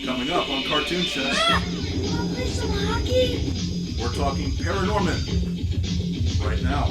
Coming up on Cartoon Chat. Official hockey? We're talking ParaNorman right now.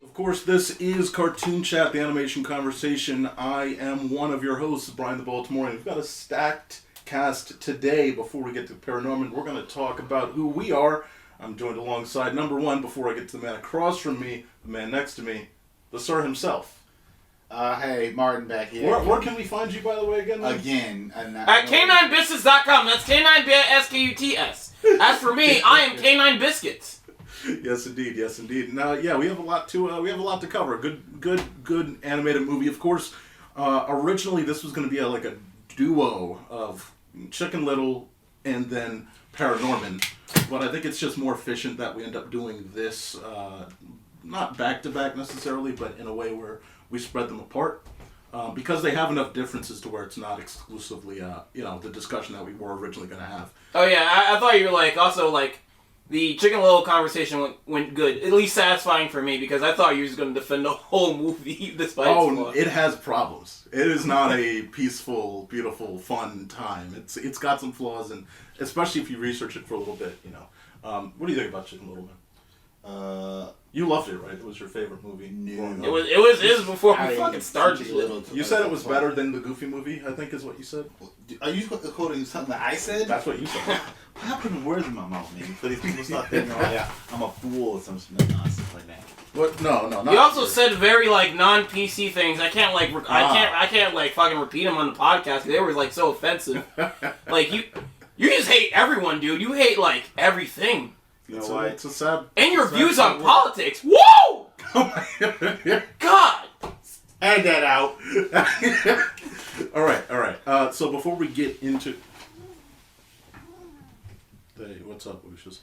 Of course, this is Cartoon Chat, the animation conversation. I am one of your hosts, Bryan the Baltimorean. We've got a stacked cast today. Before we get to ParaNorman, we're going to talk about who we are. I'm joined alongside number one, before I get to the man across from me, the man next to me, the sir himself. Hey, Martin back here. Where can we find you, by the way, again? Again. At K9Biscuits.com. That's K9BISKUTS. As for me, I am K9 Biscuits. Yes, indeed. Yes, indeed. Now, yeah, we have a lot to cover. Good animated movie. Of course, originally this was going to be like a duo of Chicken Little and then ParaNorman, but I think it's just more efficient that we end up doing this not back to back necessarily, but in a way where we spread them apart because they have enough differences to where it's not exclusively the discussion that we were originally going to have. Oh yeah, I thought you were also the Chicken Little conversation went good, at least satisfying for me, because I thought you was going to defend the whole movie despite its flaws. It has problems. It is not a peaceful, beautiful, fun time. It's got some flaws, and especially if you research it for a little bit, What do you think about Chicken Little, man? You loved it, right? It was your favorite movie. No. It was before we fucking started. You said it was better than the Goofy movie, I think is what you said. Are you quoting something that I said? That's what you said. I'm putting words in my mouth, man. So these people start thinking, I'm a fool or some nonsense like that. What? No. Not you also said very non-PC things. I can't I can't fucking repeat them on the podcast because they were so offensive. You just hate everyone, dude. You hate everything. You know why? It's a sad. And your views on politics. Whoa! God! Add that out. All right. So before we get into... Hey, what's up, Lucius?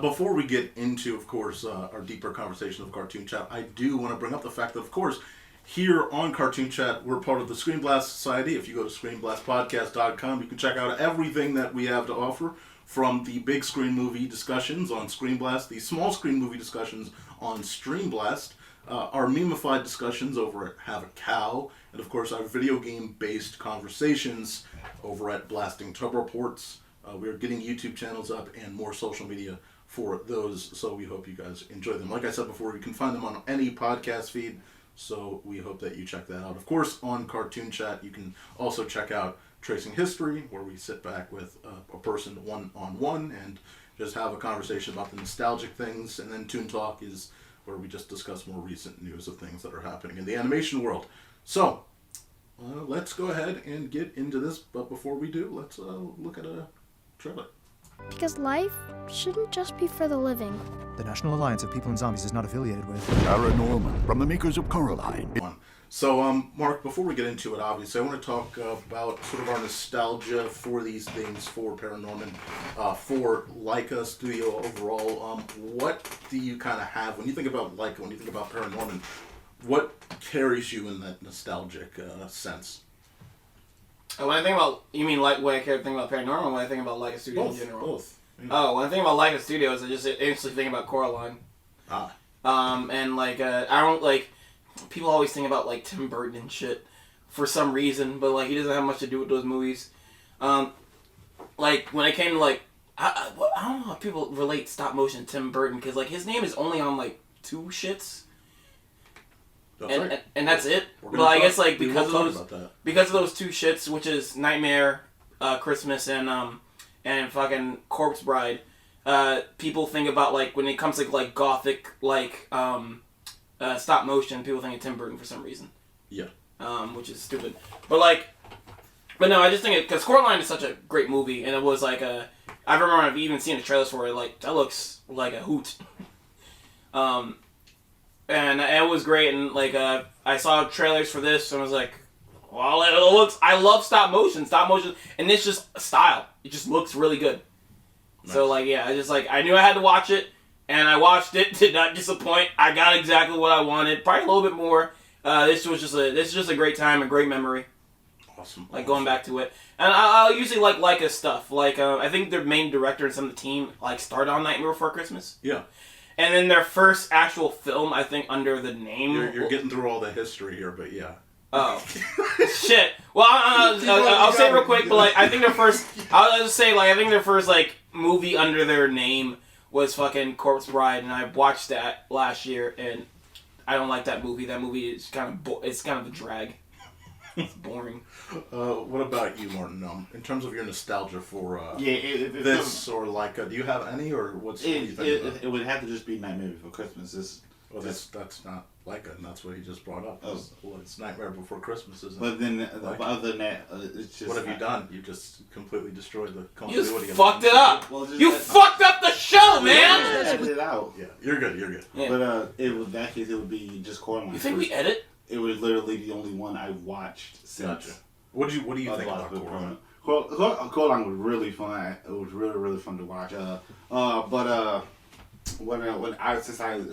Before we get into, of course, our deeper conversation of Cartoon Chat, I do want to bring up the fact that, of course, here on Cartoon Chat, we're part of the ScreenBlast Society. If you go to ScreenBlastPodcast.com, you can check out everything that we have to offer, from the big screen movie discussions on ScreenBlast, the small screen movie discussions on ScreenBlast, our memeified discussions over at Have a Cow, and of course our video game-based conversations over at Blasting Tub Reports. We're getting YouTube channels up and more social media for those, so we hope you guys enjoy them. Like I said before, you can find them on any podcast feed, so we hope that you check that out. Of course, on Cartoon Chat, you can also check out Tracing History, where we sit back with a person one-on-one and just have a conversation about the nostalgic things. And then Toon Talk is where we just discuss more recent news of things that are happening in the animation world. So, let's go ahead and get into this. But before we do, let's look at a trailer. Because life shouldn't just be for the living. The National Alliance of People and Zombies is not affiliated with ParaNorman, from the makers of Coraline. So, Mark, before we get into it, obviously, I want to talk about sort of our nostalgia for these things, for ParaNorman, for Laika Studio overall. What do you kind of have, when you think about Laika, when you think about ParaNorman, what carries you in that nostalgic sense? When I think about, you mean when I think about ParaNorman, when I think about Laika Studios in general? Both. Yeah. Oh, when I think about Laika Studios, I just instantly think about Coraline. Ah. And I don't people always think about Tim Burton and shit for some reason, but he doesn't have much to do with those movies. When it came to I don't know how people relate stop motion to Tim Burton, because his name is only on 2 shits. That's right. And that's it. But I guess because of those 2 shits, which is Nightmare, Christmas, and fucking Corpse Bride, people think about when it comes to gothic stop motion, people think of Tim Burton for some reason. Yeah. Which is stupid. But no, I just think because Coraline is such a great movie, and it was I remember I've even seen the trailers for it. That looks like a hoot. And it was great, and I saw trailers for this, and I was like, well, it looks. I love stop motion, and it's just a style. It just looks really good. So like, yeah, I knew I had to watch it, and I watched it. Did not disappoint. I got exactly what I wanted. Probably a little bit more. This is just a great time, a great memory. Awesome. Like going back to it, and I usually like Laika's stuff. Like I think their main director and some of the team like started on Nightmare Before Christmas. Yeah. And then their first actual film, I think, under the name. You're getting through all the history here, but yeah. Oh shit! Well, I'll say real quick, but like I think their first, I'll just say like I think their first like movie under their name was fucking Corpse Bride, and I watched that last year, and I don't like that movie. That movie is kind of it's kind of a drag. It's boring. What about you, Martin? In terms of your nostalgia for if this or Laika, do you have any, or what do you think? About it would have to just be Nightmare Before Christmas. That's not Laika, and that's what he just brought up. Oh. It's Nightmare Before Christmas, isn't But it? then, Laika. other than that, it's just... What have you done? You just completely destroyed the You continuity. just fucked it up. Well, just You fucked up the show, man. Edit it out. Yeah, you're good. You're good. Yeah. But in that case, it would be just Coraline. You think we edit? It was literally the only one I watched since. Gotcha. What do you think about Coraline? Coraline was really fun. It was really fun to watch. It's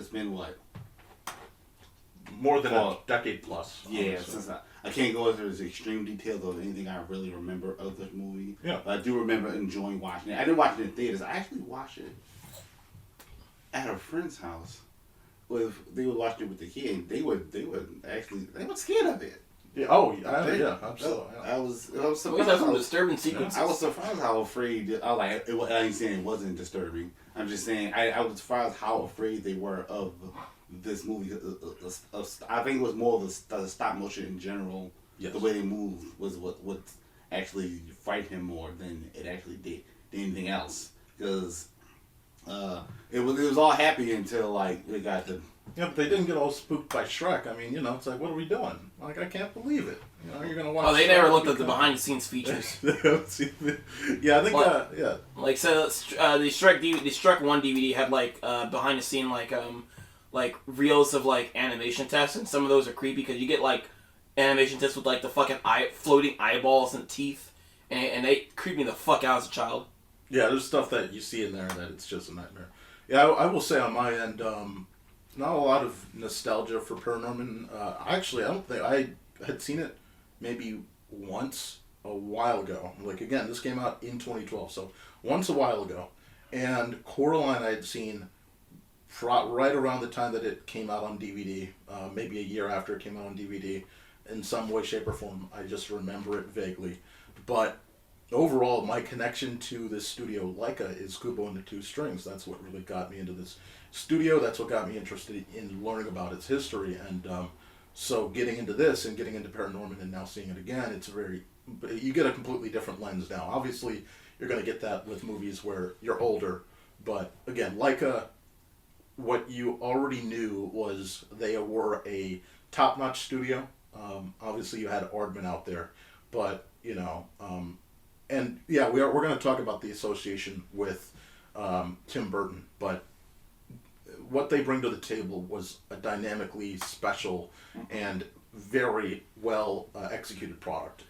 been what? More than a decade plus. Yeah, honestly. since I can't go into the extreme details of anything I really remember of this movie. Yeah. But I do remember enjoying watching it. I didn't watch it in theaters. I actually watched it at a friend's house. They were watching it with the kid. They were scared of it. Yeah. Oh, yeah. Absolutely. Yeah. I was We surprised. had some disturbing sequences. I was surprised how afraid. I ain't saying it wasn't disturbing. I'm just saying I was surprised how afraid they were of this movie. I think it was more of the stop motion in general. Yes. The way they moved was what actually frightened him more than it actually did anything else. Because it was all happy until like we got the. Yeah, but they didn't get all spooked by Shrek. I mean, it's like, what are we doing? Like, I can't believe it. You're gonna watch. Oh, they Shrek never looked at the because- behind-the-scenes features. Yeah, I think. What? Yeah. Like so, the Shrek 1 DVD had like behind the scene like reels of like animation tests, and some of those are creepy because you get like animation tests with like the fucking floating eyeballs and teeth, and they creep me the fuck out as a child. Yeah, there's stuff that you see in there that it's just a nightmare. Yeah, I will say on my end, not a lot of nostalgia for ParaNorman. Actually, I don't think I had seen it maybe once a while ago. Like, again, this came out in 2012, so once a while ago. And Coraline I had seen right around the time that it came out on DVD, maybe a year after it came out on DVD, in some way, shape, or form. I just remember it vaguely. But overall, my connection to this studio, Laika, is Kubo and the Two Strings. That's what really got me into this studio. That's what got me interested in learning about its history. And so getting into this and getting into ParaNorman and now seeing it again, you get a completely different lens now. Obviously, you're going to get that with movies where you're older. But again, Laika, what you already knew was they were a top-notch studio. Obviously, you had Aardman out there. But, and yeah, we're going to talk about the association with Tim Burton, but what they bring to the table was a dynamically special and very well executed product.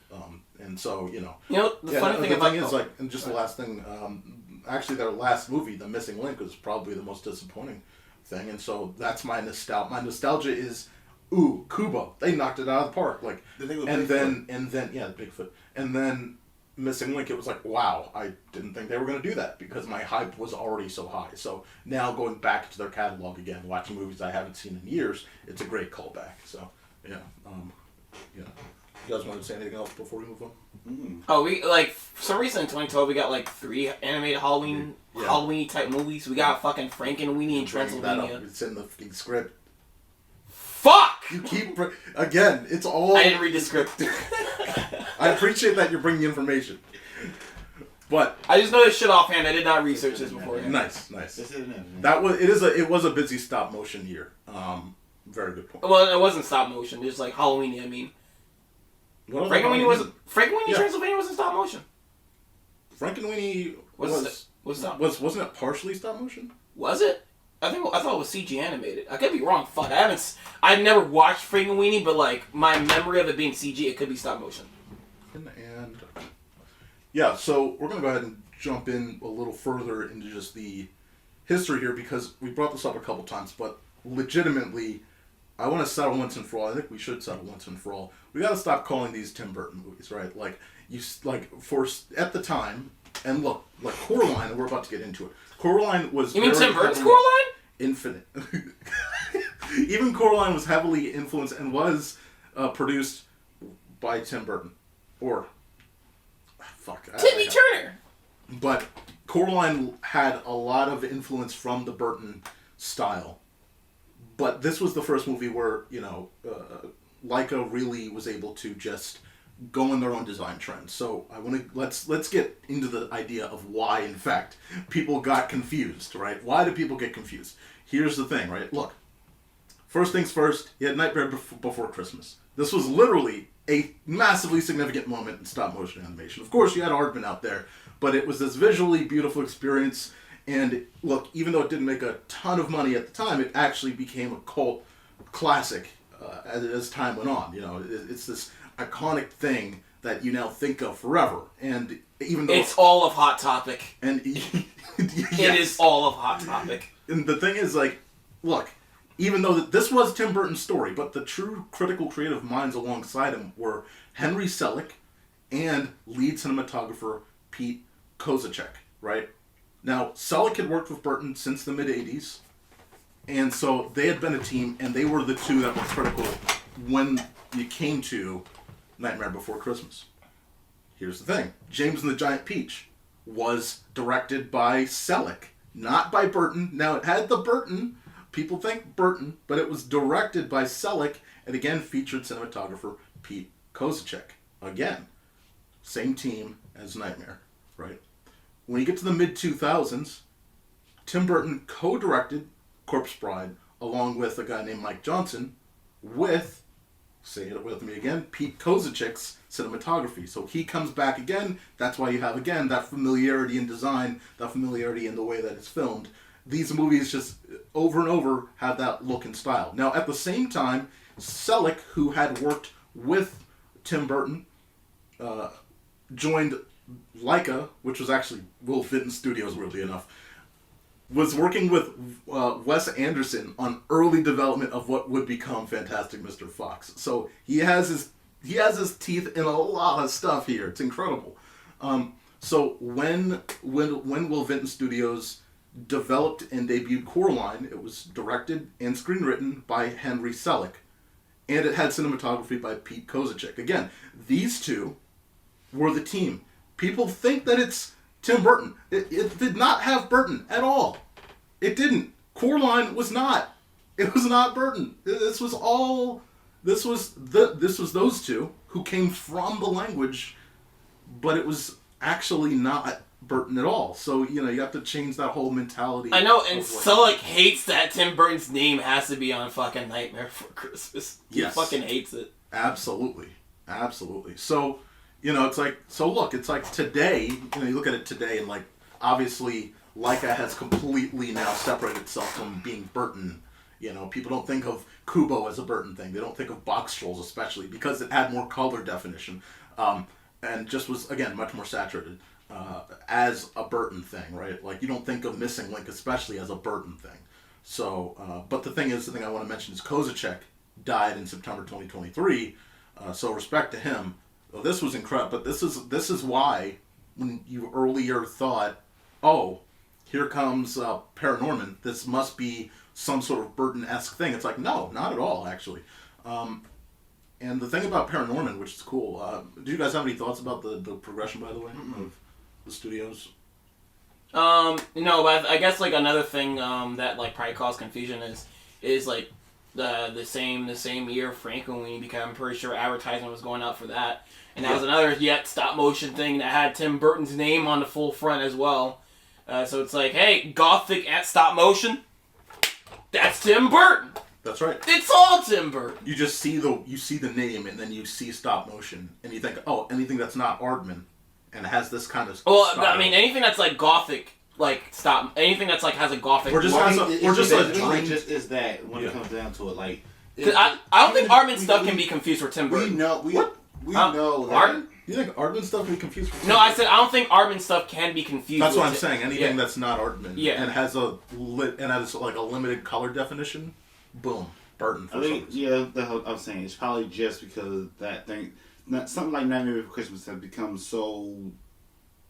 And so, The funny thing about is, like, and just the last thing, actually their last movie, The Missing Link, was probably the most disappointing thing. And so that's my nostalgia. My nostalgia is, Kubo. They knocked it out of the park. Like, the Bigfoot. And then Missing Link, it was like, wow, I didn't think they were going to do that because my hype was already so high. So now going back to their catalog again, watching movies I haven't seen in years, it's a great callback. So, yeah. You guys want to say anything else before we move on? Mm. Oh, we for some reason in 2012 we got like 3 animated Halloween type movies. We got fucking Frankenweenie and Transylvania. It's in the fucking script. Fuck! You keep again. It's all. I didn't read the script. I appreciate that you're bringing information, but I just know this shit offhand. I did not research this beforehand. nice. This isn't it. It was a busy stop motion year. Very good point. Well, it wasn't stop motion. It was like Halloween. I mean, Frankenweenie wasn't. Frankenweenie Transylvania wasn't stop motion. Frankenweenie wasn't it partially stop motion? Was it? I thought it was CG animated. I could be wrong. Fuck, I've never watched Frankenweenie, but like my memory of it being CG, it could be stop motion. And yeah, so we're gonna go ahead and jump in a little further into just the history here, because we brought this up a couple times, but legitimately, I want to settle once and for all. I think we should settle once and for all. We got to stop calling these Tim Burton movies, right? Like at the time, and look, like Coraline, and we're about to get into it. Coraline was. You mean Tim Burton's Coraline? Infinite. Even Coraline was heavily influenced and was produced by Tim Burton, or Timmy Turner. But Coraline had a lot of influence from the Burton style. But this was the first movie where, Laika really was able to just go in their own design trends. So I want to let's get into the idea of why, in fact, people got confused, right? Why do people get confused? Here's the thing, right? Look, first things first, you had Nightmare Before Christmas. This was literally a massively significant moment in stop-motion animation. Of course, you had Aardman out there, but it was this visually beautiful experience. And look, even though it didn't make a ton of money at the time, it actually became a cult classic as time went on. It's this iconic thing that you now think of forever. And even though it's all of Hot Topic. And yes. It is all of Hot Topic. And the thing is, like, look, even though this was Tim Burton's story, but the true critical creative minds alongside him were Henry Selick and lead cinematographer Pete Kozacek, right? Now, Selick had worked with Burton since the mid-'80s, and so they had been a team, and they were the two that were critical when you came to Nightmare Before Christmas. Here's the thing. James and the Giant Peach was directed by Selick, not by Burton. Now, it had the Burton. People think Burton, but it was directed by Selick, and again featured cinematographer Pete Kozacek. Again, same team as Nightmare, right? When you get to the mid-2000s, Tim Burton co-directed Corpse Bride along with a guy named Mike Johnson with, say it with me again, Pete Kozacek's cinematography. So he comes back again. That's why you have, again, that familiarity in design, that familiarity in the way that it's filmed. These movies just over and over have that look and style. Now, at the same time, Selick, who had worked with Tim Burton, joined Laika, which was actually Will Vinton Studios, weirdly enough, was working with Wes Anderson on early development of what would become Fantastic Mr. Fox. So he has his teeth in a lot of stuff here. It's incredible. So when Will Vinton Studios developed and debuted Coraline, it was directed and screenwritten by Henry Selick, and it had cinematography by Pete Kozacek. Again, these two were the team. People think that it's Tim Burton. It did not have Burton at all. It didn't. Coraline was not. It was not Burton. This was those two who came from the language, but it was actually not Burton at all. So, you have to change that whole mentality. I know, and Selick hates that Tim Burton's name has to be on fucking Nightmare Before Christmas. Yes. He fucking hates it. Absolutely. So, it's like today, you look at it today and, like, obviously Laika has completely now separated itself from being Burton. People don't think of Kubo as a Burton thing. They don't think of box trolls, especially, because it had more color definition, and just was, again, much more saturated as a Burton thing, right? Like, you don't think of Missing Link, especially, as a Burton thing. So, but the thing I want to mention is Kozacek died in September 2023, so respect to him. Well, this was incredible, but this is why when you earlier thought, oh, here comes ParaNorman, this must be some sort of Burton-esque thing. It's like, no, not at all, actually. And the thing about ParaNorman, which is cool, do you guys have any thoughts about the progression, by the way, of the studios? No, but I guess, like, another thing that, like, probably caused confusion is like, the same year Frankenweenie, because I'm pretty sure advertisement was going out for that. And that was another stop motion thing that had Tim Burton's name on the full front as well. So it's like, hey, Gothic at stop motion, that's Tim Burton. That's right. It's all Tim Burton. You just see the name, and then you see stop motion, and you think, oh, anything that's not Aardman and has this kind of well, style. I mean, anything that's like Gothic, like anything that's like has a Gothic, or just is that when it comes down to it, like, I don't think Aardman stuff can be confused for Tim Burton. We know that You think Aardman stuff can be confused? With No, I said I don't think Aardman stuff can be confused. That's with what I'm it. saying. Anything that's not Aardman and has a limited color definition, boom, Burton. I think that's what I'm saying. It's probably just because that thing, something like Nightmare Before Christmas has become so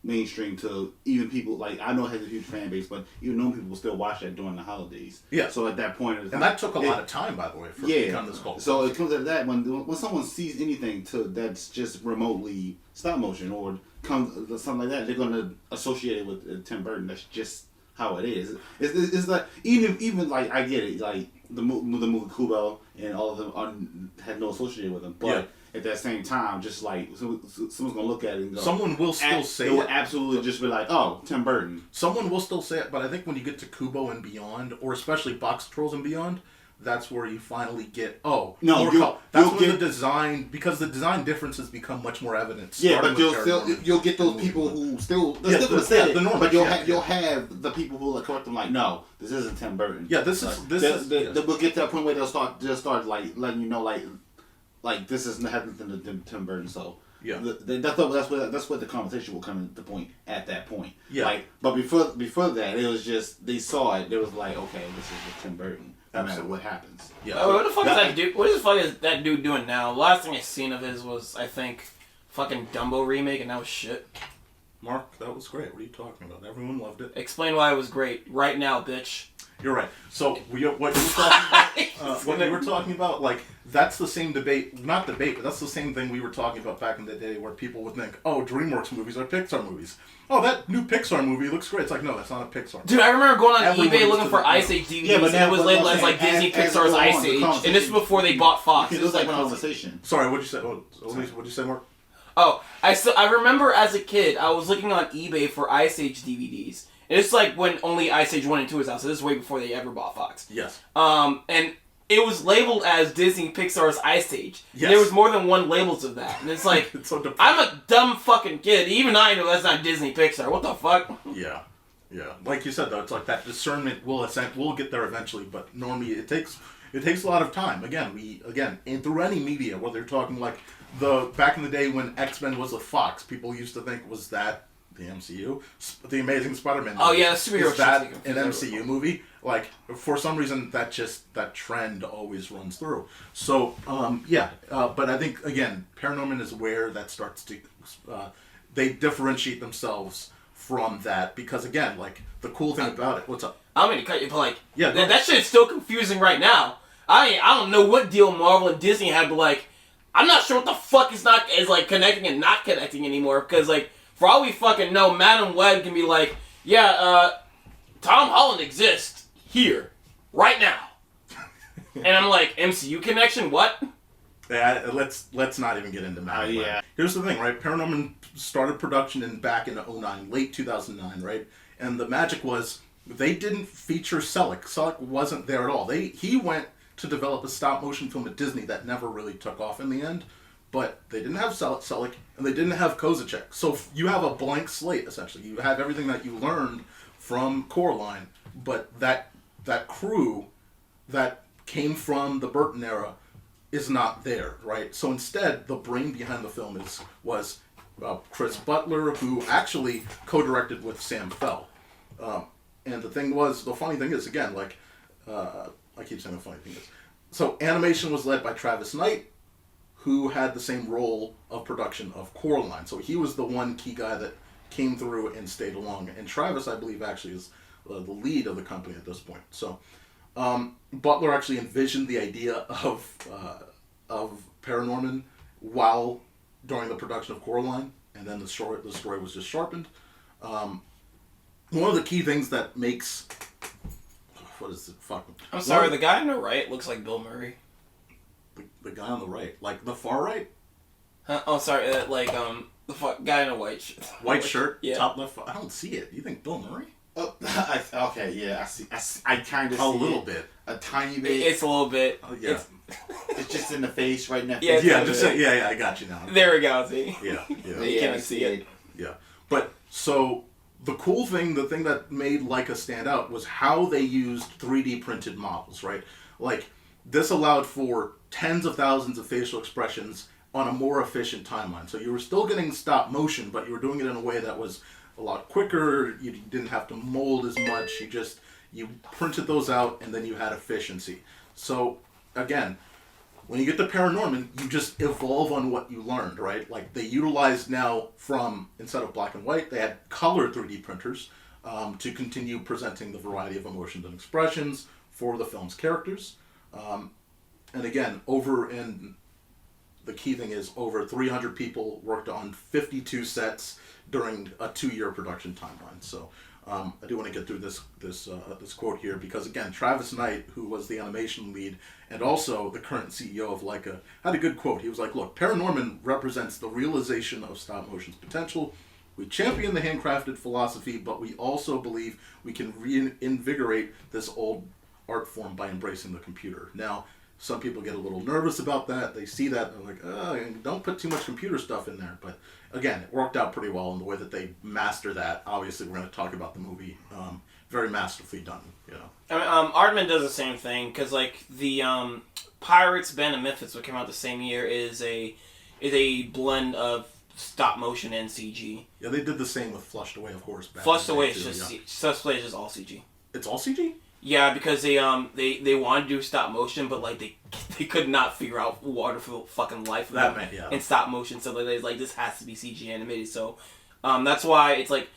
mainstream to even people like I know it has a huge fan base, but even known people still watch that during the holidays. Yeah. So at that point, and that took a lot of time, by the way, for it to become this cult. So it comes at that when someone sees anything that's just remotely stop motion or comes something like that, they're gonna associate it with Tim Burton. That's just how it is. It's like even like I get it, like the movie Kubo and all of them had no association with them, but. At that same time, just like someone's gonna look at it and go. Someone will still say it. It will absolutely just be like, "Oh, Tim Burton." Someone will still say it, but I think when you get to Kubo and beyond, or especially Box Trolls and beyond, that's where you finally get the design, because the design differences become much more evident. Yeah, but you'll get those people who still gonna say it, but you'll have the people who will correct them like, "No, this isn't Tim Burton." Yeah, we'll get to a point where they'll start like letting you know like this has nothing to do with Tim Burton, so that's what the conversation will come into point at that point. Yeah. Like, but before that, it was just they saw it. It was like, okay, this is with Tim Burton. No matter what happens. Yeah. What the fuck is that dude? What the fuck is that dude doing now? The last thing I seen of his was I think fucking Dumbo remake, and that was shit. Mark, that was great. What are you talking about? Everyone loved it. Explain why it was great right now, bitch. You're right. So what you were talking about, like that's the same debate, not debate, but that's the same thing we were talking about back in the day, where people would think, "Oh, DreamWorks movies are Pixar movies. Oh, that new Pixar movie looks great." It's like, no, that's not a Pixar movie. Dude, I remember going on eBay looking for Ice Age DVDs, and it was labeled as like Disney Pixar's Ice Age, and this was before they bought Fox. It was like conversation. Sorry, what'd you say? What'd you say, Mark? Oh, I remember as a kid, I was looking on eBay for Ice Age DVDs. And it's like when only Ice Age 1 and 2 was out, so this is way before they ever bought Fox. Yes. And it was labeled as Disney Pixar's Ice Age. Yes. And there was more than one labels of that. And it's like, it's so I'm a dumb fucking kid. Even I know that's not Disney Pixar. What the fuck? Yeah. Yeah. Like you said, though, it's like that discernment we'll get there eventually, but normally it takes a lot of time. And through any media, whether you're talking like back in the day when X-Men was a Fox, people used to think, was that the MCU? The Amazing Spider-Man movie. Oh yeah, the superhero. Is that an MCU movie? Like, for some reason, that trend always runs through. So, but I think, again, ParaNorman is where that starts to, they differentiate themselves from that, because, again, like, the cool thing about it, what's up? I'm gonna cut you, but like, that shit's still confusing right now. I don't know what deal Marvel and Disney had, but like, I'm not sure what the fuck is like connecting and not connecting anymore, because like, for all we fucking know, Madam Web can be like, Tom Holland exists here, right now. And I'm like, MCU connection? What? Yeah, let's not even get into Madam Web. Here's the thing, right? ParaNorman started production back in 2009, late 2009, right? And the magic was, they didn't feature Selleck. Selleck wasn't there at all. He went to develop a stop-motion film at Disney that never really took off in the end. But they didn't have Selleck, and they didn't have Kozacek. So you have a blank slate, essentially. You have everything that you learned from Coraline, but that crew that came from the Burton era is not there, right? So instead, the brain behind the film was Chris Butler, who actually co-directed with Sam Fell. And the funny thing is, again, like, I keep saying the funny thing is, so animation was led by Travis Knight, who had the same role of production of Coraline. So he was the one key guy that came through and stayed along. And Travis, I believe, actually is the lead of the company at this point. So Butler actually envisioned the idea of ParaNorman during the production of Coraline, and then the story was just sharpened. One of the key things that makes... What is it? Fuck. I'm sorry, the guy on the right looks like Bill Murray. The guy on the right, like the far right. Oh, sorry, the guy in a white shirt. White shirt, yeah. Top left. I don't see it. You think Bill Murray? Oh, okay, yeah, I see. I kind of see a little bit, a tiny bit. It's a little bit. Oh yeah. It's just in the face right now. Yeah, I got you now. There we go. See. Yeah. You can't see it. Yeah, but so. The cool thing, the thing that made Laika stand out was how they used 3D printed models, right? Like, this allowed for tens of thousands of facial expressions on a more efficient timeline. So you were still getting stop motion, but you were doing it in a way that was a lot quicker. You didn't have to mold as much. You printed those out, and then you had efficiency. So again, when you get to ParaNorman, you just evolve on what you learned, right? Like they utilized now from, instead of black and white, they had color 3D printers to continue presenting the variety of emotions and expressions for the film's characters. And again, the key thing is over 300 people worked on 52 sets during a 2-year production timeline. So I do want to get through this quote here because, again, Travis Knight, who was the animation lead and also the current CEO of Laika, had a good quote. He was like, look, ParaNorman represents the realization of stop motion's potential. We champion the handcrafted philosophy, but we also believe we can reinvigorate this old art form by embracing the computer. Now, some people get a little nervous about that. They see that and they're like, oh, don't put too much computer stuff in there. But again, it worked out pretty well in the way that they master that. Obviously, we're going to talk about the movie. Very masterfully done, you know. I mean, Aardman does the same thing because, like, the Pirates, Band of Misfits, what came out the same year, is a blend of stop motion and CG. Yeah, they did the same with Flushed Away, of course. Flushed Away is just Flushed Away is just all CG. It's all CG? Yeah, because they wanted to do stop motion, but like they could not figure out water for the fucking life of them in stop motion. So they like this has to be CG animated. So that's why it's like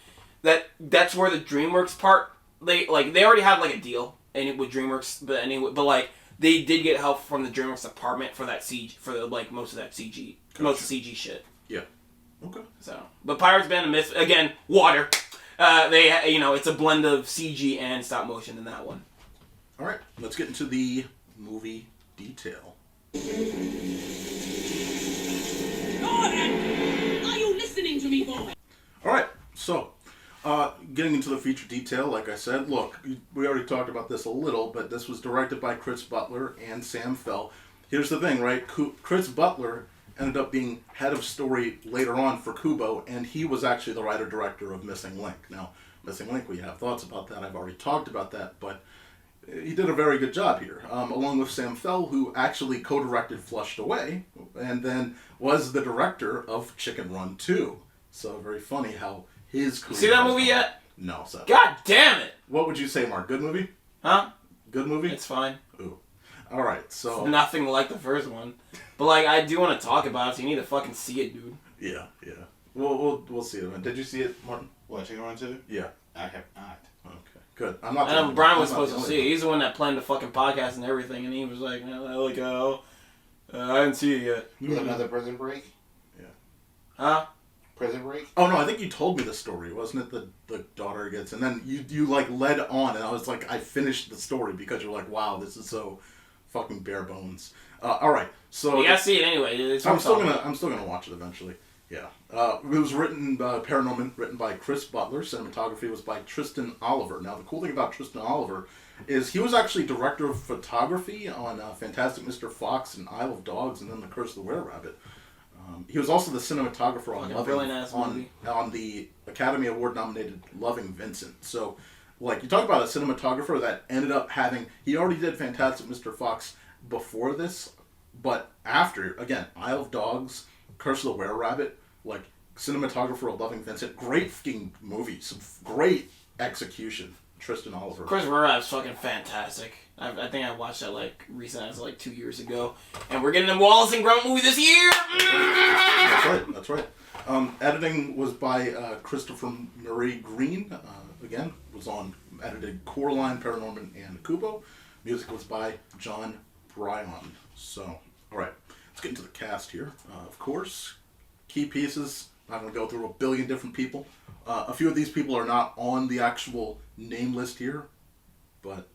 that's where the DreamWorks part they already had like a deal with DreamWorks, but like they did get help from the DreamWorks department for that CG most of that CG most of the CG shit. Yeah. Okay. So, but Pirates, Band of Misfits, again, water. It's a blend of CG and stop motion in that one. All right, let's get into the movie detail. Gordon! Are you listening to me, boy? All right, so getting into the feature detail, like I said, look, we already talked about this a little, but this was directed by Chris Butler and Sam Fell. Here's the thing, right? Chris Butler ended up being head of story later on for Kubo, and he was actually the writer-director of Missing Link. Now, Missing Link, we have thoughts about that. I've already talked about that, but he did a very good job here, along with Sam Fell, who actually co-directed Flushed Away, and then was the director of Chicken Run 2. So, very funny how his career... See that movie yet? No, so... God damn it! What would you say, Mark? Good movie? Huh? Good movie? It's fine. Ooh. All right, so... It's nothing like the first one. But, like, I do want to talk about it, so you need to fucking see it, dude. Yeah. We'll see it. Did you see it, Martin? What, Chicken Run 2? Yeah. I have not. Okay, good. I'm not. I know Bryan was supposed to see it. He's the one that planned the fucking podcast and everything, and he was like, I didn't see it yet. Was another Prison Break? Yeah. Huh? Prison Break? Oh no, I think you told me the story, wasn't it? The daughter gets, and then you like led on, and I was like, I finished the story because you're like, wow, this is so fucking bare bones. All right, so you gotta see it anyway. I'm still gonna watch it eventually. Yeah. It was written by ParaNorman, written by Chris Butler. Cinematography was by Tristan Oliver. Now, the cool thing about Tristan Oliver is he was actually director of photography on Fantastic Mr. Fox and Isle of Dogs, and then The Curse of the Were-Rabbit. He was also the cinematographer on the Academy Award nominated Loving Vincent. So, like, you talk about a cinematographer that ended up having... He already did Fantastic Mr. Fox before this, but after, again, Isle of Dogs, Curse of the Were-Rabbit, like, cinematographer of Loving Vincent, great fucking movie, some great execution. Tristan Oliver. Curse of the Were-Rabbit's fucking fantastic. I think I watched that like recently, as like 2 years ago, and we're getting a Wallace and Gromit movie this year. That's right. Editing was by Christopher Murray Green. Again, was on edited Coraline, ParaNorman, and Kubo. Music was by John Bryan. So, all right, let's get into the cast here. Of course, key pieces. I'm going to go through a billion different people. A few of these people are not on the actual name list here, but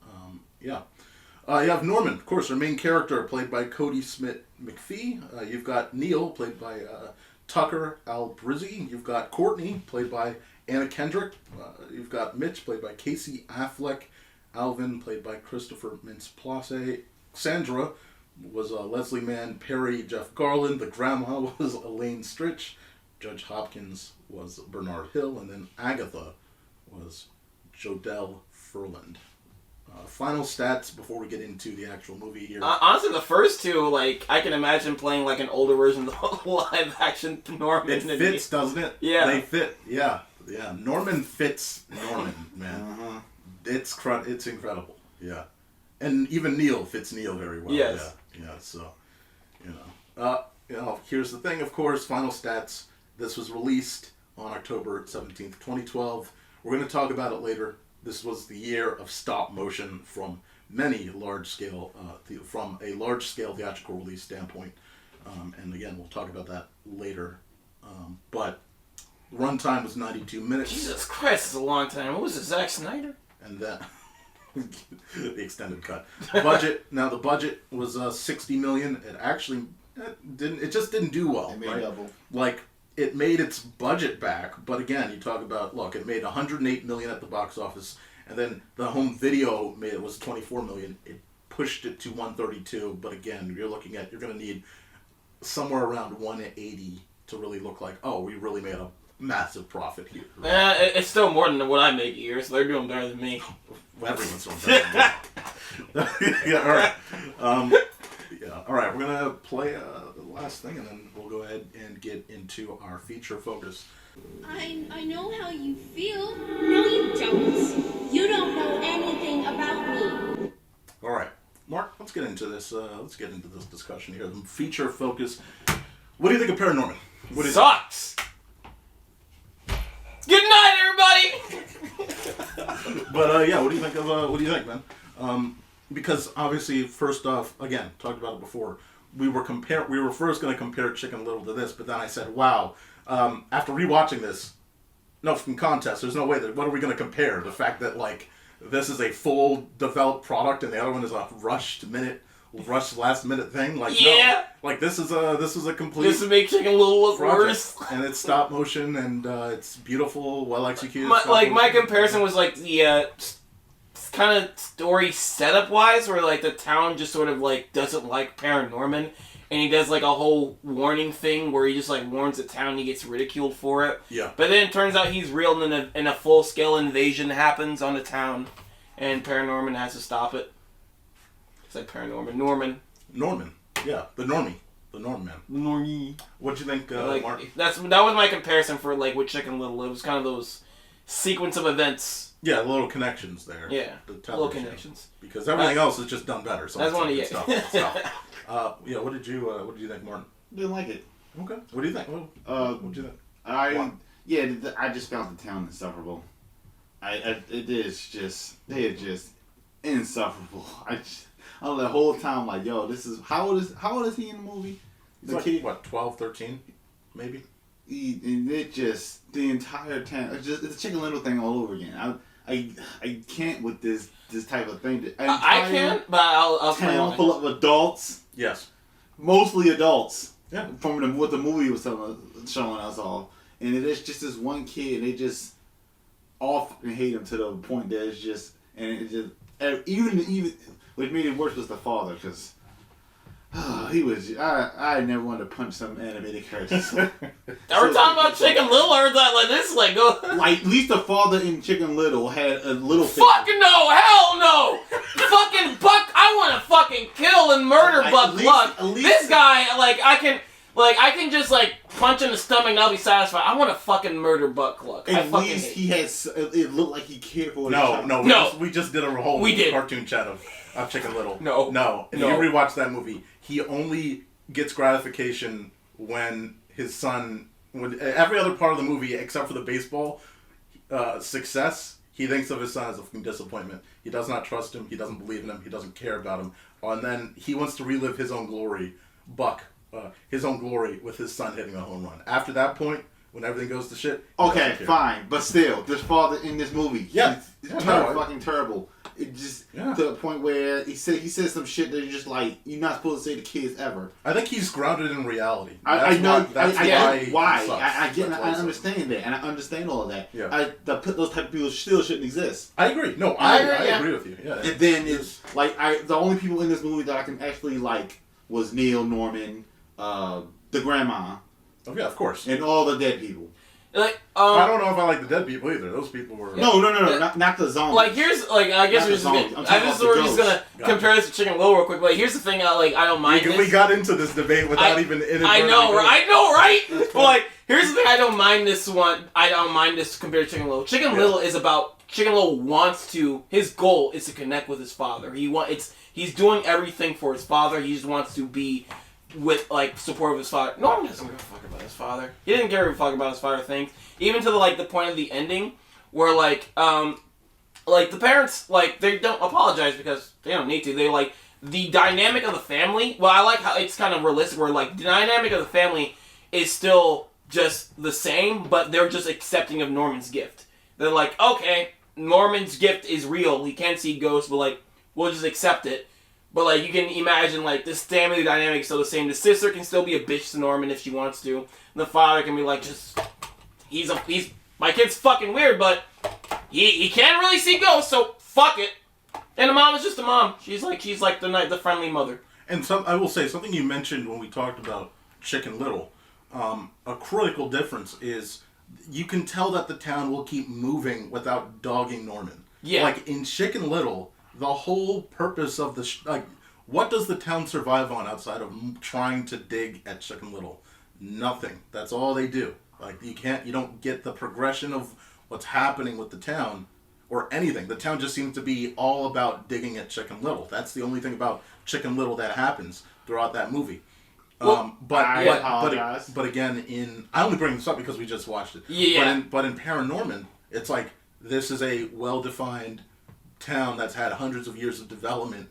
yeah. You have Norman, of course, our main character, played by Cody Smith McPhee. You've got Neil, played by Tucker Albrizzi. You've got Courtney, played by Anna Kendrick. You've got Mitch, played by Casey Affleck. Alvin, played by Christopher Mintz-Plasse. Sandra was Leslie Mann. Perry, Jeff Garland. The grandma was Elaine Stritch. Judge Hopkins was Bernard Hill. And then Agatha was Jodelle Furland. final stats before we get into the actual movie here. Honestly, the first two, like, I can imagine playing like an older version of the live action Norman. It fits, doesn't it? Yeah. They fit. Yeah. Yeah. Norman fits Norman, man. Uh-huh. It's incredible. Yeah. And even Neil fits Neil very well. Yes. Yeah. So, here's the thing, of course, final stats. This was released on October 17th, 2012. We're going to talk about it later. This was the year of stop motion from many large-scale, from a large-scale theatrical release standpoint. And again, we'll talk about that later. But runtime was 92 minutes. Jesus Christ, it's a long time. What was it, Zack Snyder? And then the extended cut. Budget. Now the budget was $60 million. It just didn't do well. It made right? double. Like, it made its budget back, but again, you talk about, look, it made $108 million at the box office, and then the home video was $24 million. It pushed it to $132, but again, you're going to need somewhere around $180 to really look like, oh, we really made a massive profit here. Right? It's still more than what I make a year, so they're doing better than me. Well, everyone's doing better than me. Yeah, all right. All right, we're going to play the last thing, and then we'll go ahead and get into our feature focus. I know how you feel. No, you don't. You don't know anything about me. All right, Mark, let's get into this. Let's get into this discussion here. The feature focus. What do you think of ParaNorman? What is Sucks! Good night, everybody! But yeah, what do you think of? What do you think, man? Because obviously, first off, again, talked about it before. We were first going to compare Chicken Little to this, but then I said, wow. After rewatching this, no, from contest, there's no way that. What are we going to compare? The fact that like this is a full developed product and the other one is a rushed last minute thing. Like yeah. No, like this is a complete. This would make Chicken Little look worse. And it's stop motion and it's beautiful, well executed. My comparison was like the kind of story setup wise, where like the town just sort of like doesn't like ParaNorman, and he does like a whole warning thing where he just like warns the town, and he gets ridiculed for it. Yeah. But then it turns out he's real, and a full scale invasion happens on the town, and ParaNorman has to stop it. It's like ParaNorman, Norman. Yeah, the Normie. The Norm Man. Normie. What'd you think, Mark? That was my comparison for like with Chicken Little. It was kind of those sequence of events. Yeah, little connections there. Yeah, the little connections. Because everything else is just done better. So that's one of you. Stuff. Yeah, what did you think, Martin? Didn't like it. Okay. What do you think? What do you think? I just found the town insufferable. It is just insufferable. I the whole time like, yo, this is how old is he in the movie? The kid, what, 12, 13, maybe? And it just the entire town. It's a Chicken Little thing all over again. I can't with this type of thing. I can, but I'll town full of adults. Yes. Mostly adults. Yeah. From what the movie was showing us all, and it is just this one kid, and they just all fucking hate him to the point that it's just, and it just even what made it worse was the father, because he was. I never wanted to punch some animated characters. We're talking about Chicken Little, or like this, like go. Like at least the father in Chicken Little had a little. Fucking no, hell no! Fucking Buck, I want to fucking kill and murder Buck Luck. This guy, I can just like punch in the stomach and I'll be satisfied. I want to fucking murder Buck Luck. At least he had. It looked like he cared for. No. We just did a whole cartoon chat of Chicken Little. No. If you rewatch that movie, he only gets gratification when his son. When every other part of the movie, except for the baseball success, he thinks of his son as a fucking disappointment. He does not trust him. He doesn't believe in him. He doesn't care about him. And then he wants to relive his own glory. His own glory with his son hitting a home run. After that point, when everything goes to shit. Okay, fine, but still, this father in this movie, fucking terrible. It just to the point where he says some shit that you're just like, you're not supposed to say to kids ever. I think he's grounded in reality. I know. That's why. I understand that, and I understand all of that. Yeah. Those type of people still shouldn't exist. I agree. No, I agree with you. Yeah. And then it's like the only people in this movie that I can actually like was Neil, Norman, the grandma. Oh yeah, of course. And all the dead people. Like, I don't know if I like the dead people either. Those people were... No, not the zombies. like here's like I guess Not we're the just gonna, zombies. I'm talking about the we're just gonna ghosts. compare this to Chicken Little real quick. But here's the thing, I don't mind this. We got into this debate without even... I know, right? But like, here's the thing, I don't mind this compared to Chicken Little. Chicken Little is about Chicken Little wants to. His goal is to connect with his father. He's doing everything for his father. He just wants to be with like support of his father. Norman doesn't give a fuck about his father. He didn't give a fuck about his father things. Even to the point of the ending where the parents they don't apologize because they don't need to. They the dynamic of the family. Well, I like how it's kind of realistic where the dynamic of the family is still just the same, but they're just accepting of Norman's gift. They're like, okay, Norman's gift is real. He can't see ghosts, but we'll just accept it. But you can imagine this family dynamic is still the same. The sister can still be a bitch to Norman if she wants to. And the father can be just he's my kid's fucking weird, but he can't really see ghosts, so fuck it. And the mom is just a mom. She's the friendly mother. And I will say something you mentioned when we talked about Chicken Little. A critical difference is you can tell that the town will keep moving without dogging Norman. Yeah. In Chicken Little, the whole purpose of what does the town survive on outside of trying to dig at Chicken Little? Nothing. That's all they do. You don't get the progression of what's happening with the town or anything. The town just seems to be all about digging at Chicken Little. That's the only thing about Chicken Little that happens throughout that movie. But again, I only bring this up because we just watched it. Yeah. But in ParaNorman, it's this is a well-defined town that's had hundreds of years of development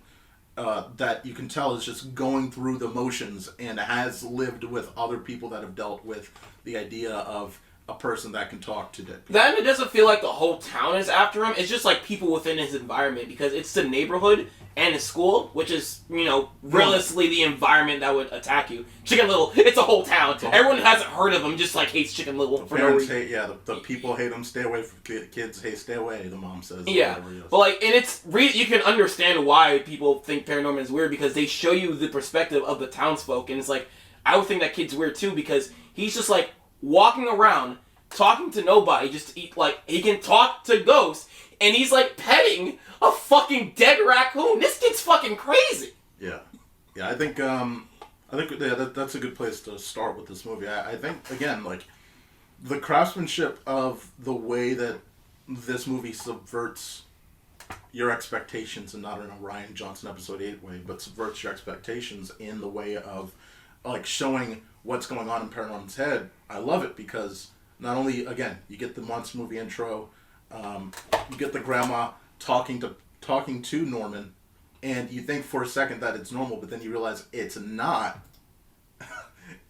that you can tell is just going through the motions and has lived with other people that have dealt with the idea of a person that can talk to dead people. Then it doesn't feel like the whole town is after him. It's just people within his environment because it's the neighborhood and his school, which is, realistically the environment that would attack you. Chicken Little, it's a whole town. Everyone who hasn't heard of him just hates Chicken Little for no reason. The people hate him, stay away from kids, hey, stay away, the mom says. Yeah, but and it's you can understand why people think ParaNorman is weird because they show you the perspective of the townsfolk, and it's I would think that kid's weird too because he's just walking around, talking to nobody, just to eat, he can talk to ghosts, and he's petting a fucking dead raccoon. This kid's fucking crazy. Yeah, I think that's a good place to start with this movie. I think again, the craftsmanship of the way that this movie subverts your expectations, and not in a Rian Johnson episode 8 way, but subverts your expectations in the way of showing what's going on in ParaNorman's head. I love it because not only, again, you get the monster movie intro, you get the grandma talking to Norman, and you think for a second that it's normal, but then you realize it's not.